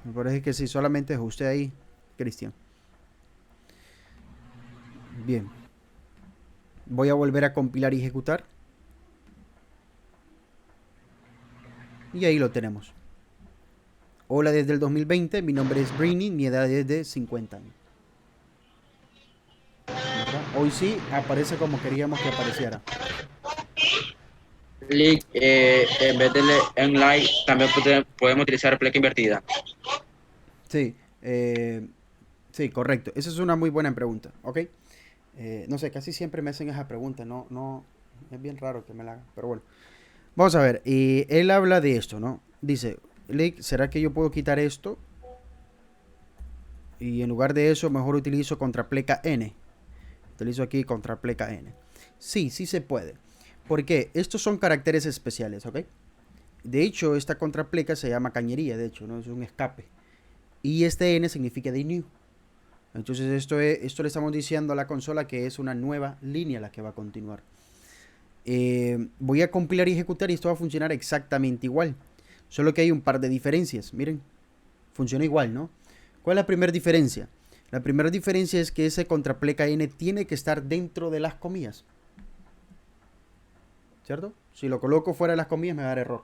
Me parece que sí, solamente es usted ahí, Cristian. Bien. Voy a volver a compilar y ejecutar. Y ahí lo tenemos. Hola desde el 2020, mi nombre es Britney, mi edad es de 50 años. ¿Verdad? Hoy sí aparece como queríamos que apareciera. Clic, en vez de en like, también podemos utilizar pleca invertida. Sí, sí, correcto. Esa es una muy buena pregunta, ¿ok? No sé, casi siempre me hacen esa pregunta, no, es bien raro que me la hagan, pero bueno. Vamos a ver, él habla de esto, ¿no? Dice, Lick, ¿será que yo puedo quitar esto? Y en lugar de eso, mejor utilizo contrapleca N. Utilizo aquí contrapleca N. Sí, sí se puede. ¿Por qué? Estos son caracteres especiales, ¿ok? De hecho, esta contrapleca se llama cañería, de hecho, ¿no? Es un escape. Y este N significa de new. Entonces esto le estamos diciendo a la consola que es una nueva línea la que va a continuar. Voy a compilar y ejecutar y esto va a funcionar exactamente igual. Solo que hay un par de diferencias. Miren, funciona igual, ¿no? ¿Cuál es la primera diferencia? La primera diferencia es que ese contrapleca N tiene que estar dentro de las comillas. ¿Cierto? Si lo coloco fuera de las comillas me va a dar error.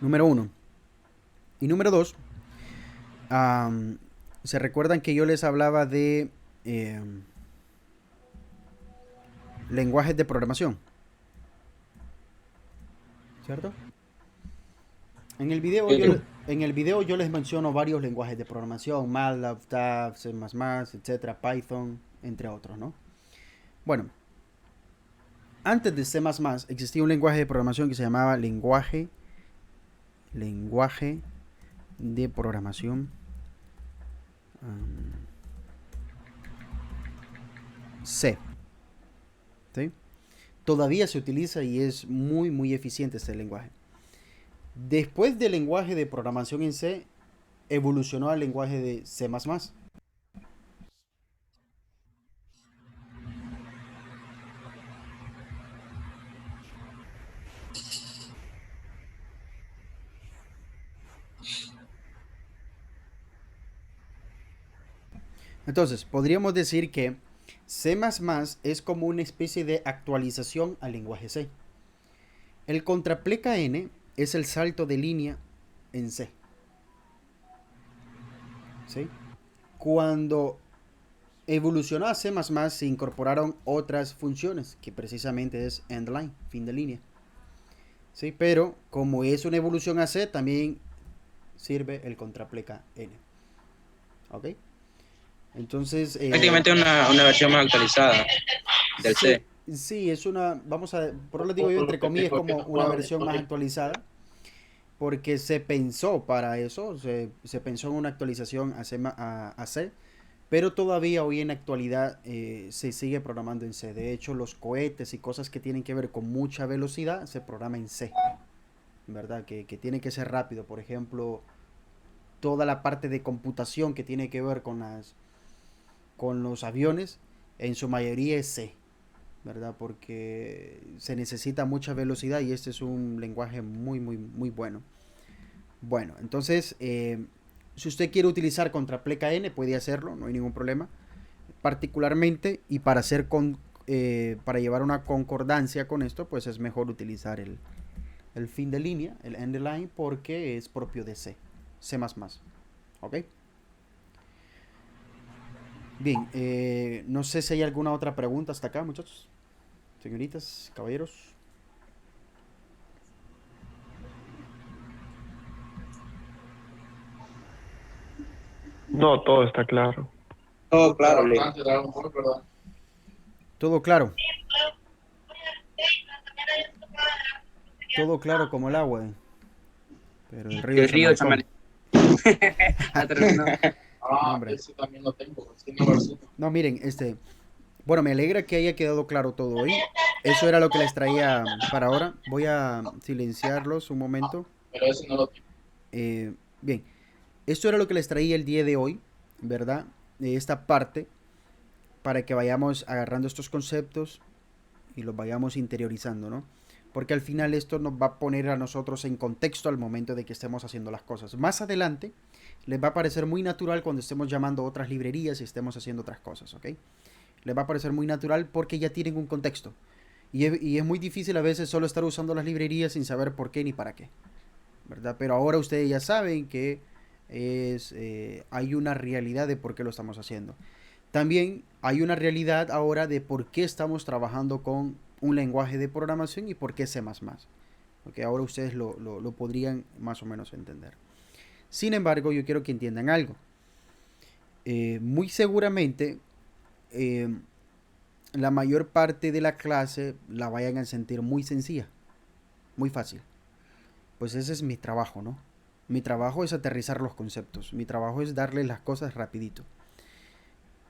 Número 1. Y número 2. ¿Se recuerdan que yo les hablaba de lenguajes de programación? ¿Cierto? En el video yo les menciono varios lenguajes de programación, MATLAB, TAF, C++, etcétera, Python, entre otros, ¿no? Bueno, antes de C++ existía un lenguaje de programación que se llamaba lenguaje de programación C. ¿Sí? Todavía se utiliza y es muy, muy eficiente este lenguaje. Después del lenguaje de programación en C, evolucionó al lenguaje de C++. Entonces, podríamos decir que C++ es como una especie de actualización al lenguaje C. El contrapleca N es el salto de línea en C. ¿Sí? Cuando evolucionó a C++, se incorporaron otras funciones, que precisamente es endline, fin de línea. ¿Sí? Pero como es una evolución a C, también sirve el contrapleca N. ¿Ok? Entonces... Prácticamente una versión más actualizada del C. Sí, es una, vamos a, por lo digo yo entre comillas, como una versión más actualizada, porque se pensó para eso, se pensó en una actualización a C, pero todavía hoy en la actualidad se sigue programando en C. De hecho, los cohetes y cosas que tienen que ver con mucha velocidad se programa en C, ¿verdad? Que tiene que ser rápido. Por ejemplo, toda la parte de computación que tiene que ver con los aviones, en su mayoría es C, ¿verdad? Porque se necesita mucha velocidad y este es un lenguaje muy, muy, muy bueno. Bueno, entonces, si usted quiere utilizar contrapleca N, puede hacerlo, no hay ningún problema. Particularmente, y para para llevar una concordancia con esto, pues es mejor utilizar el fin de línea, el end line, porque es propio de C, C++. ¿Ok? Bien, no sé si hay alguna otra pregunta hasta acá, muchachos, señoritas, caballeros. No, todo está claro. Todo claro, Lee. Todo claro. Todo claro como el agua. Pero el río, El río Chamalcón. Ya terminó. No, hombre. Ese también lo tengo. No, miren, bueno, me alegra que haya quedado claro todo hoy. Eso era lo que les traía para ahora. Voy a silenciarlos un momento. Pero ese no lo tengo. Bien, esto era lo que les traía el día de hoy, ¿verdad? Esta parte, para que vayamos agarrando estos conceptos y los vayamos interiorizando, ¿no? Porque al final esto nos va a poner a nosotros en contexto al momento de que estemos haciendo las cosas. Más adelante les va a parecer muy natural cuando estemos llamando a otras librerías y estemos haciendo otras cosas, ¿ok? Les va a parecer muy natural porque ya tienen un contexto. Y es muy difícil a veces solo estar usando las librerías sin saber por qué ni para qué, ¿verdad? Pero ahora ustedes ya saben que hay una realidad de por qué lo estamos haciendo. También hay una realidad ahora de por qué estamos trabajando con un lenguaje de programación y por qué C++. Okay, ahora ustedes lo podrían más o menos entender. Sin embargo, yo quiero que entiendan algo. Muy seguramente la mayor parte de la clase la vayan a sentir muy sencilla, muy fácil. Pues ese es mi trabajo, ¿no? Mi trabajo es aterrizar los conceptos. Mi trabajo es darles las cosas rapidito.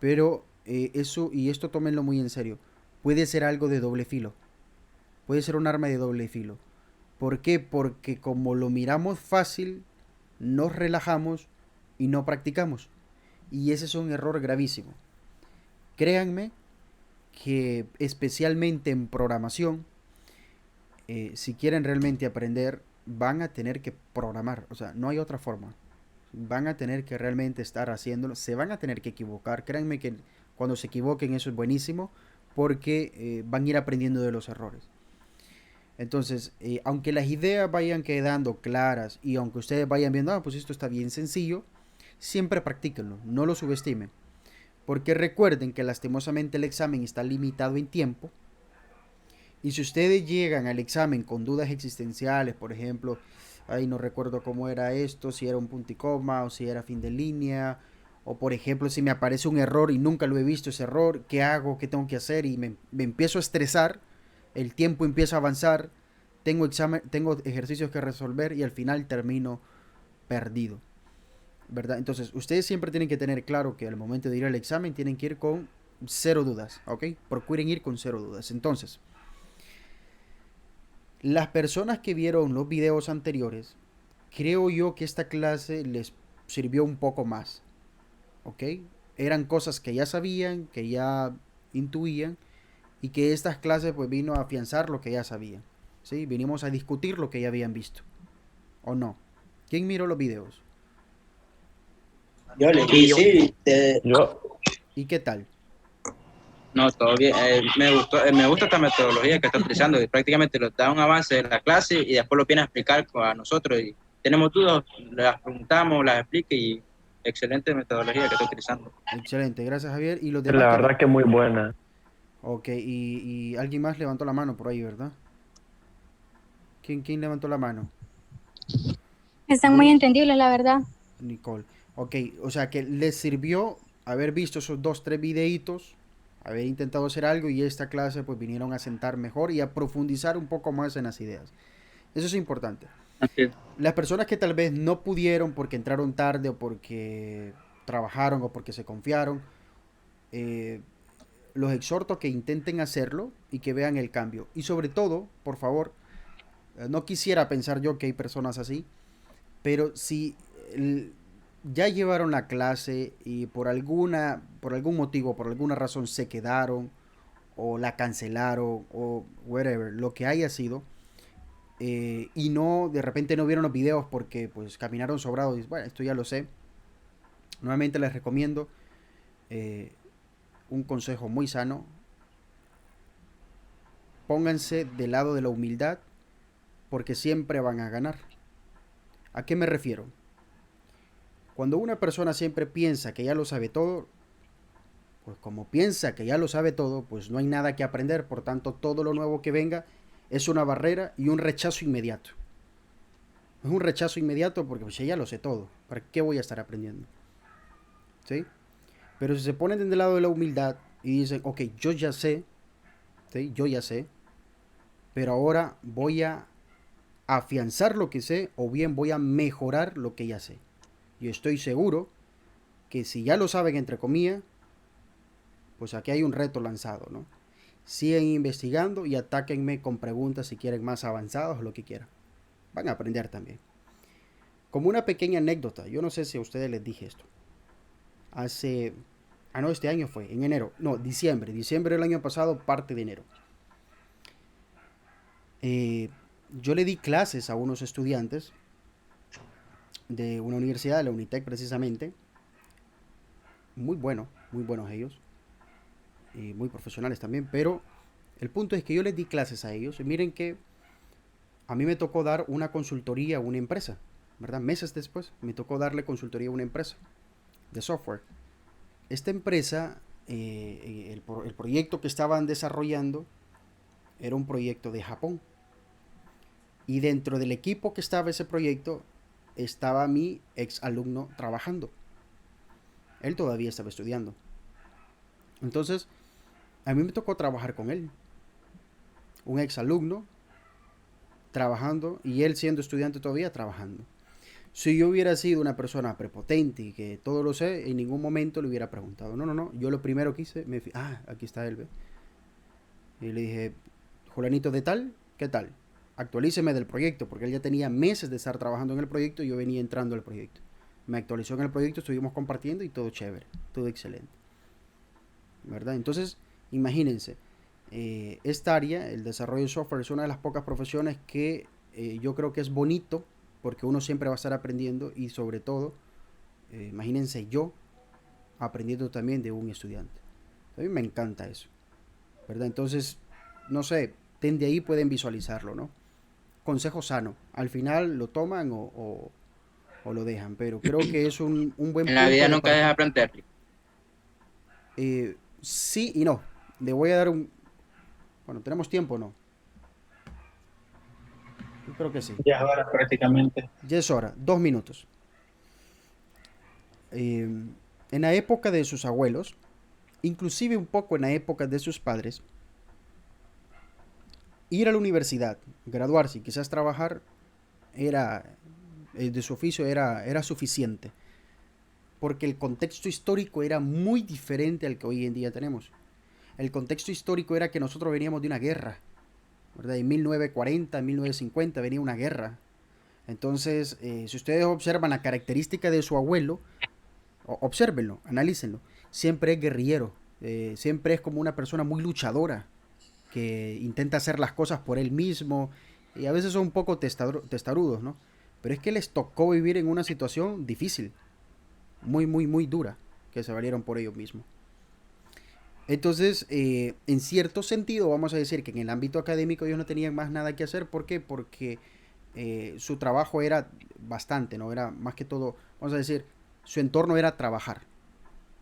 Pero eso, y esto tómenlo muy en serio, puede ser algo de doble filo. Puede ser un arma de doble filo. ¿Por qué? Porque como lo miramos fácil, nos relajamos y no practicamos. Y ese es un error gravísimo. Créanme que especialmente en programación, si quieren realmente aprender, van a tener que programar. O sea, no hay otra forma. Van a tener que realmente estar haciéndolo. Se van a tener que equivocar. Créanme que cuando se equivoquen eso es buenísimo porque van a ir aprendiendo de los errores. Entonces, aunque las ideas vayan quedando claras y aunque ustedes vayan viendo, pues esto está bien sencillo, siempre practíquenlo, no lo subestimen. Porque recuerden que lastimosamente el examen está limitado en tiempo. Y si ustedes llegan al examen con dudas existenciales, por ejemplo, ay, no recuerdo cómo era esto, si era un punto y coma o si era fin de línea, o por ejemplo, si me aparece un error y nunca lo he visto ese error, ¿qué hago? ¿Qué tengo que hacer? Y me empiezo a estresar, el tiempo empieza a avanzar, tengo ejercicios que resolver y al final termino perdido, ¿verdad? Entonces, ustedes siempre tienen que tener claro que al momento de ir al examen tienen que ir con cero dudas, ¿ok? Procuren ir con cero dudas. Entonces, las personas que vieron los videos anteriores, creo yo que esta clase les sirvió un poco más, ¿ok? Eran cosas que ya sabían, que ya intuían, y que estas clases pues vino a afianzar lo que ya sabían, ¿sí? Vinimos a discutir lo que ya habían visto, ¿o no? ¿Quién miró los videos? Yo le di, sí. Yo. ¿Y qué tal? No, todo bien. Me gusta esta metodología que está utilizando, y prácticamente nos da un avance de la clase y después lo viene a explicar a nosotros. Y tenemos dudas, las preguntamos, las explica, y excelente metodología que está utilizando. Excelente, gracias Javier. ¿Y los demás La qué verdad tal? que muy buena. Ok, y alguien más levantó la mano por ahí, ¿verdad? ¿Quién levantó la mano? Están muy Ruth, entendibles, la verdad. Nicole. Ok, o sea que les sirvió haber visto esos dos, tres videitos, haber intentado hacer algo y esta clase pues vinieron a sentar mejor y a profundizar un poco más en las ideas. Eso es importante. Así es. Las personas que tal vez no pudieron porque entraron tarde o porque trabajaron o porque se confiaron, eh, los exhorto a que intenten hacerlo y que vean el cambio. Y sobre todo, por favor, no quisiera pensar yo que hay personas así, pero si el- ya llevaron la clase y por algún motivo, por alguna razón se quedaron o la cancelaron o whatever, lo que haya sido, y no, de repente no vieron los videos porque pues caminaron sobrados y bueno, esto ya lo sé. Nuevamente les recomiendo eh, un consejo muy sano. Pónganse del lado de la humildad porque siempre van a ganar. ¿A qué me refiero? Cuando una persona siempre piensa que ya lo sabe todo, pues como piensa que ya lo sabe todo, pues no hay nada que aprender. Por tanto, todo lo nuevo que venga es una barrera y un rechazo inmediato. Es un rechazo inmediato porque pues ya lo sé todo. ¿Para qué voy a estar aprendiendo? ¿Sí? Pero si se ponen del lado de la humildad y dicen, ok, yo ya sé, ¿sí? Yo ya sé, pero ahora voy a afianzar lo que sé o bien voy a mejorar lo que ya sé. Yo estoy seguro que si ya lo saben, entre comillas, pues aquí hay un reto lanzado, ¿no? Sigan investigando y atáquenme con preguntas si quieren más avanzados o lo que quieran. Van a aprender también. Como una pequeña anécdota, yo no sé si a ustedes les dije esto. Hace... Ah, no, este año fue, en enero. No, diciembre del año pasado, parte de enero. Eh, yo le di clases a unos estudiantes de una universidad, de la Unitec precisamente. Muy buenos ellos. Y muy profesionales también. Pero el punto es que yo les di clases a ellos. Y miren que a mí me tocó dar una consultoría a una empresa, ¿verdad? Meses después me tocó darle consultoría a una empresa de software. Esta empresa, el proyecto que estaban desarrollando era un proyecto de Japón. Y dentro del equipo que estaba ese proyecto estaba mi ex alumno trabajando. Él todavía estaba estudiando. Entonces, a mí me tocó trabajar con él. Un ex alumno trabajando y él siendo estudiante todavía trabajando. Si yo hubiera sido una persona prepotente y que todo lo sé, en ningún momento le hubiera preguntado. No, no, no. Yo lo primero que hice, aquí está él, ¿ve? Y le dije, Julanito de tal, ¿qué tal? Actualíceme del proyecto, porque él ya tenía meses de estar trabajando en el proyecto y yo venía entrando al proyecto. Me actualizó en el proyecto, estuvimos compartiendo y todo chévere, todo excelente. ¿Verdad? Entonces, imagínense, esta área, el desarrollo de software, es una de las pocas profesiones que yo creo que es bonito porque uno siempre va a estar aprendiendo y sobre todo, imagínense yo aprendiendo también de un estudiante. A mí me encanta eso, ¿verdad? Entonces, no sé, de ahí pueden visualizarlo, ¿no? Consejo sano. Al final lo toman o lo dejan, pero creo que es un buen En la punto vida de nunca dejas partida. de aprender. Sí y no. Le voy a dar un... Bueno, ¿tenemos tiempo o no? Yo creo que sí. Ya ahora prácticamente. Ya es hora. 2 minutos. Eh, en la época de sus abuelos, inclusive un poco en la época de sus padres, ir a la universidad, graduarse y quizás trabajar, era de su oficio era suficiente. Porque el contexto histórico era muy diferente al que hoy en día tenemos. El contexto histórico era que nosotros veníamos de una guerra, ¿verdad? En 1940, en 1950 venía una guerra. Entonces, si ustedes observan la característica de su abuelo, obsérvenlo, analícenlo. Siempre es guerrillero, siempre es como una persona muy luchadora, que intenta hacer las cosas por él mismo, y a veces son un poco testarudos, ¿no? Pero es que les tocó vivir en una situación difícil, muy, muy, muy dura, que se valieron por ellos mismos. Entonces, en cierto sentido, vamos a decir que en el ámbito académico ellos no tenían más nada que hacer. ¿Por qué? Porque su trabajo era bastante, ¿no? Era más que todo, vamos a decir, su entorno era trabajar.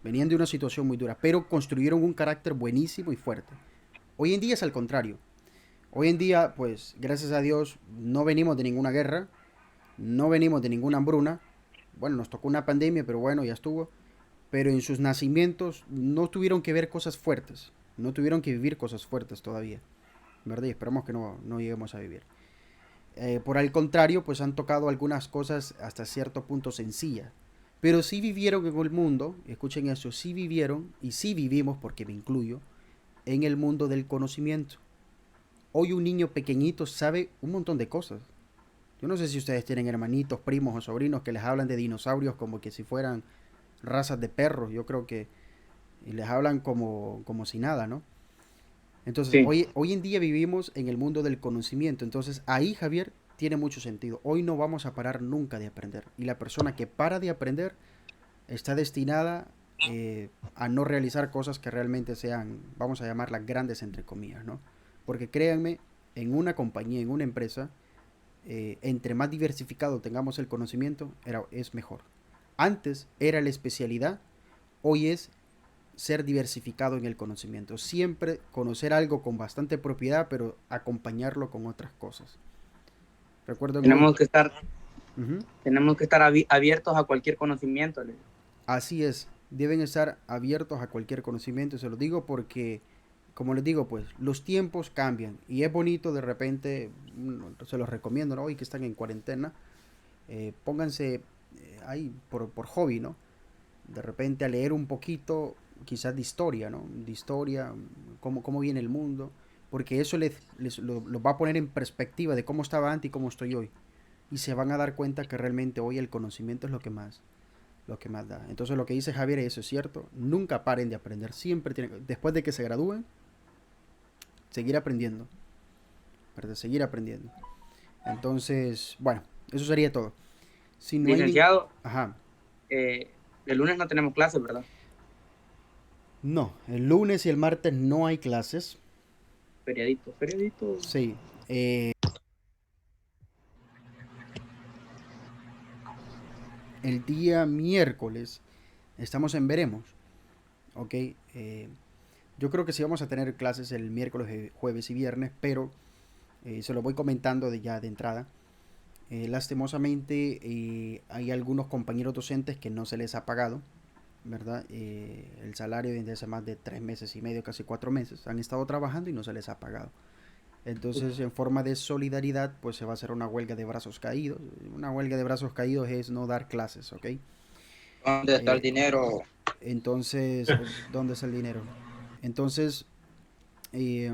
Venían de una situación muy dura, pero construyeron un carácter buenísimo y fuerte. Hoy en día es al contrario. Hoy en día, pues, gracias a Dios, no venimos de ninguna guerra, no venimos de ninguna hambruna. Bueno, nos tocó una pandemia, pero bueno, ya estuvo. Pero en sus nacimientos no tuvieron que ver cosas fuertes, no tuvieron que vivir cosas fuertes todavía, ¿verdad? Y esperamos que no lleguemos a vivir. Por el contrario, pues han tocado algunas cosas hasta cierto punto sencillas. Pero sí vivieron en el mundo, escuchen eso, sí vivieron y sí vivimos, porque me incluyo, en el mundo del conocimiento. Hoy un niño pequeñito sabe un montón de cosas. Yo no sé si ustedes tienen hermanitos, primos o sobrinos que les hablan de dinosaurios como que si fueran razas de perros. Yo creo que les hablan como si nada, ¿no? Entonces, Sí. hoy en día vivimos en el mundo del conocimiento. Entonces, ahí, Javier, tiene mucho sentido. Hoy no vamos a parar nunca de aprender. Y la persona que para de aprender está destinada a no realizar cosas que realmente sean, vamos a llamarlas grandes entre comillas, ¿no? Porque créanme, en una compañía, en una empresa, entre más diversificado tengamos el conocimiento, es mejor. Antes era la especialidad, hoy es ser diversificado en el conocimiento. Siempre conocer algo con bastante propiedad, pero acompañarlo con otras cosas. Recuerdo en Tenemos que estar, Ujú. tenemos que estar abiertos a cualquier conocimiento. Así es, deben estar abiertos a cualquier conocimiento, se lo digo porque, como les digo, pues los tiempos cambian y es bonito de repente, se los recomiendo, ¿no? Hoy que están en cuarentena, pónganse ahí por hobby, ¿no? De repente a leer un poquito, quizás de historia, ¿no? De historia, cómo viene el mundo, porque eso los va a poner en perspectiva de cómo estaba antes y cómo estoy hoy. Y se van a dar cuenta que realmente hoy el conocimiento es lo que más da. Entonces lo que dice Javier, eso es cierto, nunca paren de aprender, siempre tienen, después de que se gradúen, seguir aprendiendo, ¿verdad? Seguir aprendiendo. Entonces, bueno, eso sería todo. Si no hay Licenciado, Ajá. el lunes no tenemos clases, ¿verdad? No, el lunes y el martes no hay clases. Feriadito. Sí. El día miércoles estamos en veremos. Ok. Yo creo que sí vamos a tener clases el miércoles, jueves y viernes, pero se lo voy comentando ya de entrada. Lastimosamente hay algunos compañeros docentes que no se les ha pagado, ¿verdad? El salario desde hace más de 3 meses y medio, casi 4 meses. Han estado trabajando y no se les ha pagado. Entonces, en forma de solidaridad, pues se va a hacer una huelga de brazos caídos. Una huelga de brazos caídos es no dar clases, ¿ok? ¿Dónde está el Eh, dinero? entonces, ¿dónde está el dinero? Entonces, eh,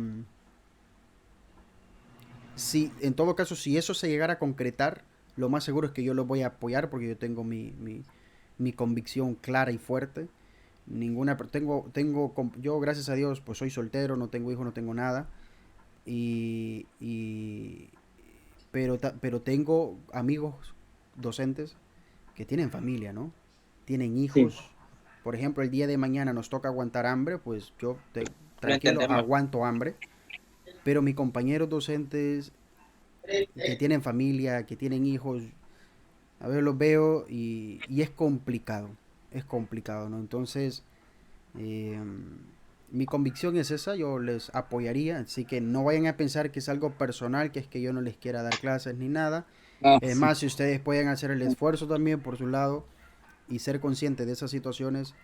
si, en todo caso, si eso se llegara a concretar, lo más seguro es que yo lo voy a apoyar porque yo tengo mi convicción clara y fuerte. Yo gracias a Dios, pues soy soltero, no tengo hijos, no tengo nada. Y, y- pero tengo amigos docentes que tienen familia, ¿no? Tienen Sí. hijos. Por ejemplo, el día de mañana nos toca aguantar hambre, pues Lo tranquilo, entendemos. aguanto hambre. Pero mis compañeros docentes que tienen familia, que tienen hijos, a veces los veo y es complicado, ¿no? Entonces, eh, mi convicción es esa, yo les apoyaría, así que no vayan a pensar que es algo personal, que es que yo no les quiera dar clases ni nada. No, Es más, si ustedes pueden hacer el esfuerzo también por su lado y ser conscientes de esas situaciones,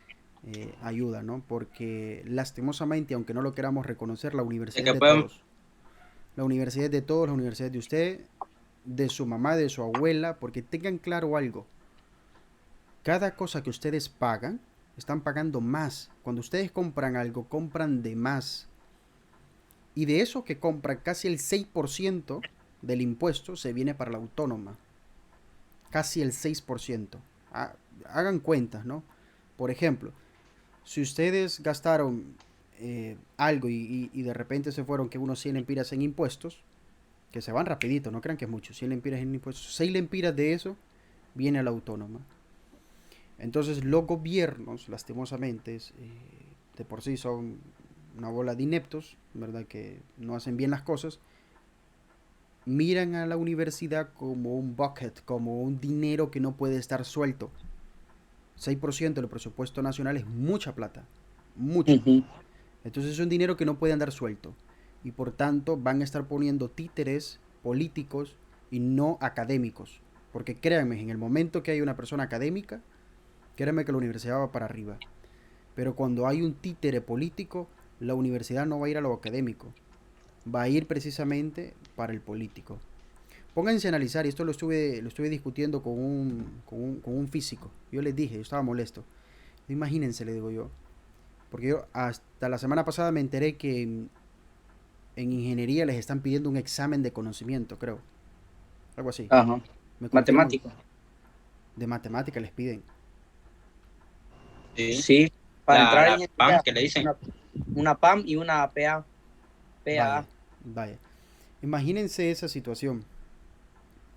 ayuda, ¿no? Porque lastimosamente, aunque no lo queramos reconocer, la De universidad que es de podemos, todos. La universidad es de todos, la universidad es de usted, de su mamá, de su abuela, porque tengan claro algo. Cada cosa que ustedes pagan, están pagando más. Cuando ustedes compran algo, compran de más. Y de eso que compran, casi el 6% del impuesto se viene para la autónoma. Casi el 6%. Hagan cuentas, ¿no? Por ejemplo, si ustedes gastaron algo y de repente se fueron que unos 100 lempiras en impuestos, que se van rapidito, no crean que es mucho, 100 lempiras en impuestos, 6 lempiras de eso viene a la autónoma. Entonces los gobiernos, lastimosamente, de por sí son una bola de ineptos, ¿verdad? Que no hacen bien las cosas, miran a la universidad como un bucket, como un dinero que no puede estar suelto. 6% del presupuesto nacional es mucha plata, mucho. Entonces es un dinero que no puede andar suelto. Y por tanto van a estar poniendo títeres políticos y no académicos. Porque créanme, en el momento que hay una persona académica, créanme que la universidad va para arriba. Pero cuando hay un títere político, la universidad no va a ir a lo académico. Va a ir precisamente para el político. Pónganse a analizar, y esto lo estuve discutiendo con un físico. Yo les dije, yo estaba molesto. Imagínense, le digo yo. Porque yo hasta la semana pasada me enteré que en ingeniería les están pidiendo un examen de conocimiento, creo. Algo así. Ajá. Matemático. De matemática les piden. Sí, para entrar en la PAM que le dicen. una PAM y una PA. Vaya. Imagínense esa situación.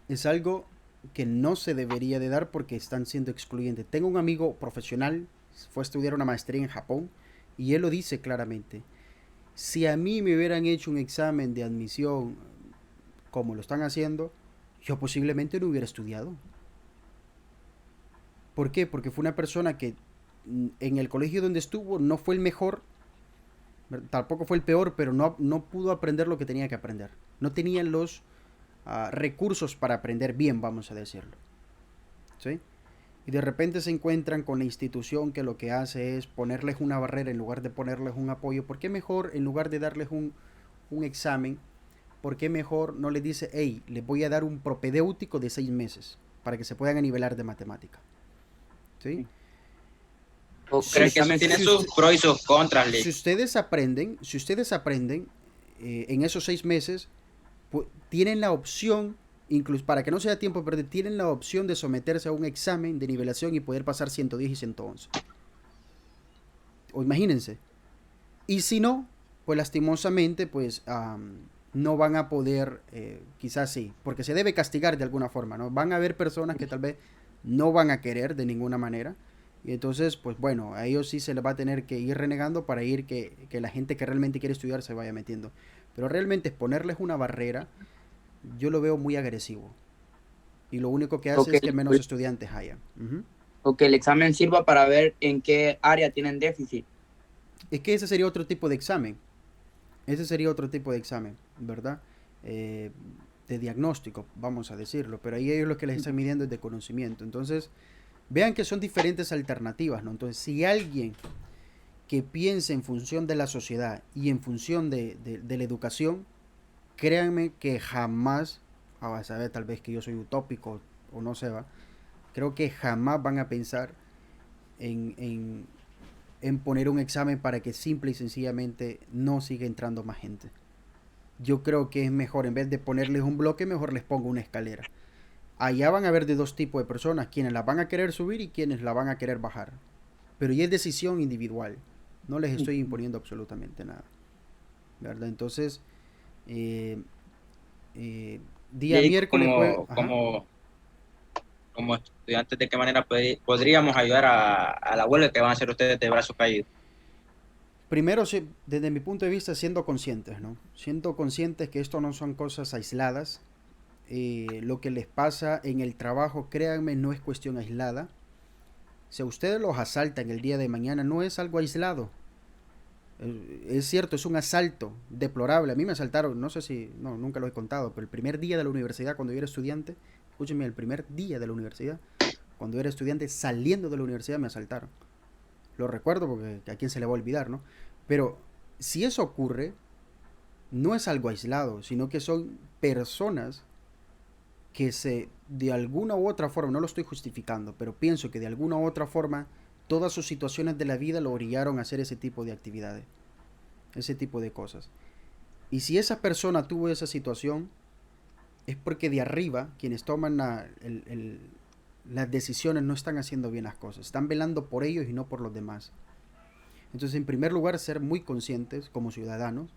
Es algo que no se debería de dar porque están siendo excluyentes. Tengo un amigo profesional, fue a estudiar una maestría en Japón, y él lo dice claramente. Si a mí me hubieran hecho un examen de admisión como lo están haciendo, yo posiblemente no hubiera estudiado. ¿Por qué? Porque fue una persona que en el colegio donde estuvo no fue el mejor, tampoco fue el peor, pero no pudo aprender lo que tenía que aprender. No tenía los recursos para aprender bien, vamos a decirlo. ¿Sí? Y de repente se encuentran con la institución que lo que hace es ponerles una barrera en lugar de ponerles un apoyo. ¿Por qué mejor, en lugar de darles un examen, por qué mejor no les dice, hey, les voy a dar un propedéutico de 6 meses para que se puedan nivelar de matemática? ¿Sí? ¿Crees que tiene sus pros y sus contras, Lee? Si ustedes aprenden en esos 6 meses, tienen la opción, incluso para que no sea tiempo perdido, tienen la opción de someterse a un examen de nivelación y poder pasar 110 y 111. O imagínense. Y si no, pues lastimosamente, pues no van a poder, quizás sí, porque se debe castigar de alguna forma, ¿no? Van a haber personas que tal vez no van a querer de ninguna manera. Y entonces, pues bueno, a ellos sí se les va a tener que ir renegando para ir que la gente que realmente quiere estudiar se vaya metiendo. Pero realmente ponerles una barrera, yo lo veo muy agresivo. Y lo único que hace es que menos estudiantes haya. O que el examen sirva para ver en qué área tienen déficit. Es que ese sería otro tipo de examen. Ese sería otro tipo de examen, ¿verdad? De diagnóstico, vamos a decirlo. Pero ahí ellos lo que les están midiendo es de conocimiento. Entonces, vean que son diferentes alternativas, ¿no? Entonces, si alguien que piense en función de la sociedad y en función de la educación, créanme que jamás, a saber tal vez que yo soy utópico o no sé, creo que jamás van a pensar en poner un examen para que simple y sencillamente no siga entrando más gente. Yo creo que es mejor, en vez de ponerles un bloque, mejor les pongo una escalera. Allá van a haber de dos tipos de personas, quienes la van a querer subir y quienes la van a querer bajar. Pero ya es decisión individual. No les estoy imponiendo absolutamente nada, ¿verdad? Entonces, día miércoles... Como estudiantes, ¿de qué manera podríamos ayudar a la huelga que van a hacer ustedes de brazos caídos? Primero, desde mi punto de vista, siendo conscientes, ¿no? Siendo conscientes que esto no son cosas aisladas. Lo que les pasa en el trabajo, créanme, no es cuestión aislada. Si a ustedes los asaltan el día de mañana, no es algo aislado. Es cierto, es un asalto deplorable. A mí me asaltaron, no sé si, no, nunca lo he contado, pero el primer día de la universidad, cuando yo era estudiante, escúchenme, el primer día de la universidad, cuando yo era estudiante, saliendo de la universidad, me asaltaron. Lo recuerdo porque a quién se le va a olvidar, ¿no? Pero si eso ocurre, no es algo aislado, sino que son personas que de alguna u otra forma, no lo estoy justificando, pero pienso que de alguna u otra forma todas sus situaciones de la vida lo orillaron a hacer ese tipo de actividades, ese tipo de cosas. Y si esa persona tuvo esa situación, es porque de arriba, quienes toman las decisiones, no están haciendo bien las cosas, están velando por ellos y no por los demás. Entonces, en primer lugar, ser muy conscientes como ciudadanos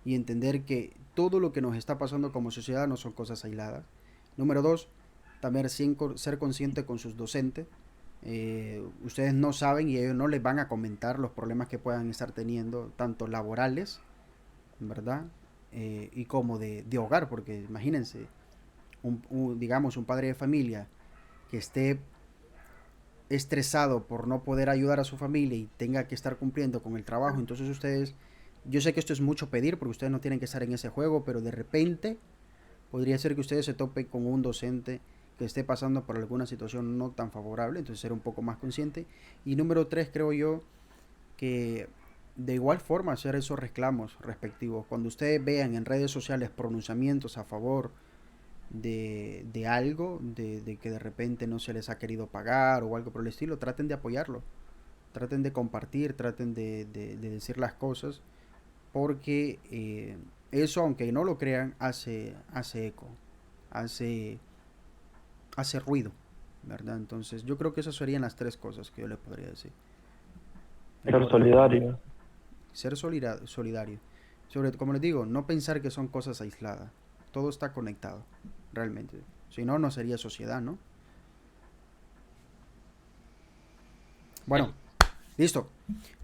y entender que todo lo que nos está pasando como sociedad no son cosas aisladas. Número 2, también ser consciente con sus docentes, Ustedes no saben y ellos no les van a comentar los problemas que puedan estar teniendo, tanto laborales, ¿verdad? Y como de hogar, porque imagínense, digamos, un padre de familia que esté estresado por no poder ayudar a su familia y tenga que estar cumpliendo con el trabajo. Entonces ustedes, yo sé que esto es mucho pedir porque ustedes no tienen que estar en ese juego, pero de repente podría ser que ustedes se topen con un docente que esté pasando por alguna situación no tan favorable, entonces ser un poco más consciente. Y número 3, creo yo que de igual forma hacer esos reclamos respectivos. Cuando ustedes vean en redes sociales pronunciamientos a favor de algo, de que de repente no se les ha querido pagar o algo por el estilo, traten de apoyarlo, traten de compartir, traten de decir las cosas, porque eso, aunque no lo crean, hace eco, hace ruido, ¿verdad? Entonces yo creo que esas serían las 3 cosas que yo les podría decir. Ser solidario. Ser solidario. Como les digo, no pensar que son cosas aisladas. Todo está conectado, realmente. Si no, no sería sociedad, ¿no? Bueno, listo.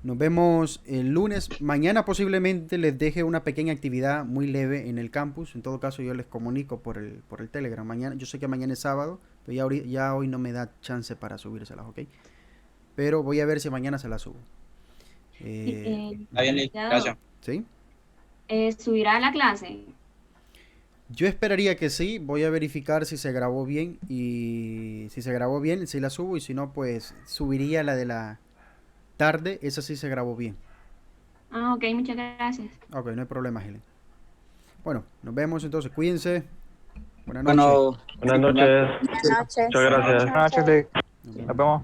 Nos vemos el lunes. Mañana posiblemente les deje una pequeña actividad muy leve en el campus. En todo caso, yo les comunico por el Telegram. Mañana, yo sé que mañana es sábado, pero ya hoy no me da chance para subírselas, ¿ok? Pero voy a ver si mañana se las subo. Está bien, gracias. ¿Sí? ¿Subirá a la clase? Yo esperaría que sí. Voy a verificar si se grabó bien. Y si se grabó bien, sí la subo. Y si no, pues subiría la de la tarde. Esa sí se grabó bien. Ah, ok, muchas gracias. Ok, no hay problema, Helen. Bueno, nos vemos entonces. Cuídense. Buenas noches. Buenas noches. Buenas noches. Muchas gracias. Buenas noches, Lick. Nos vemos.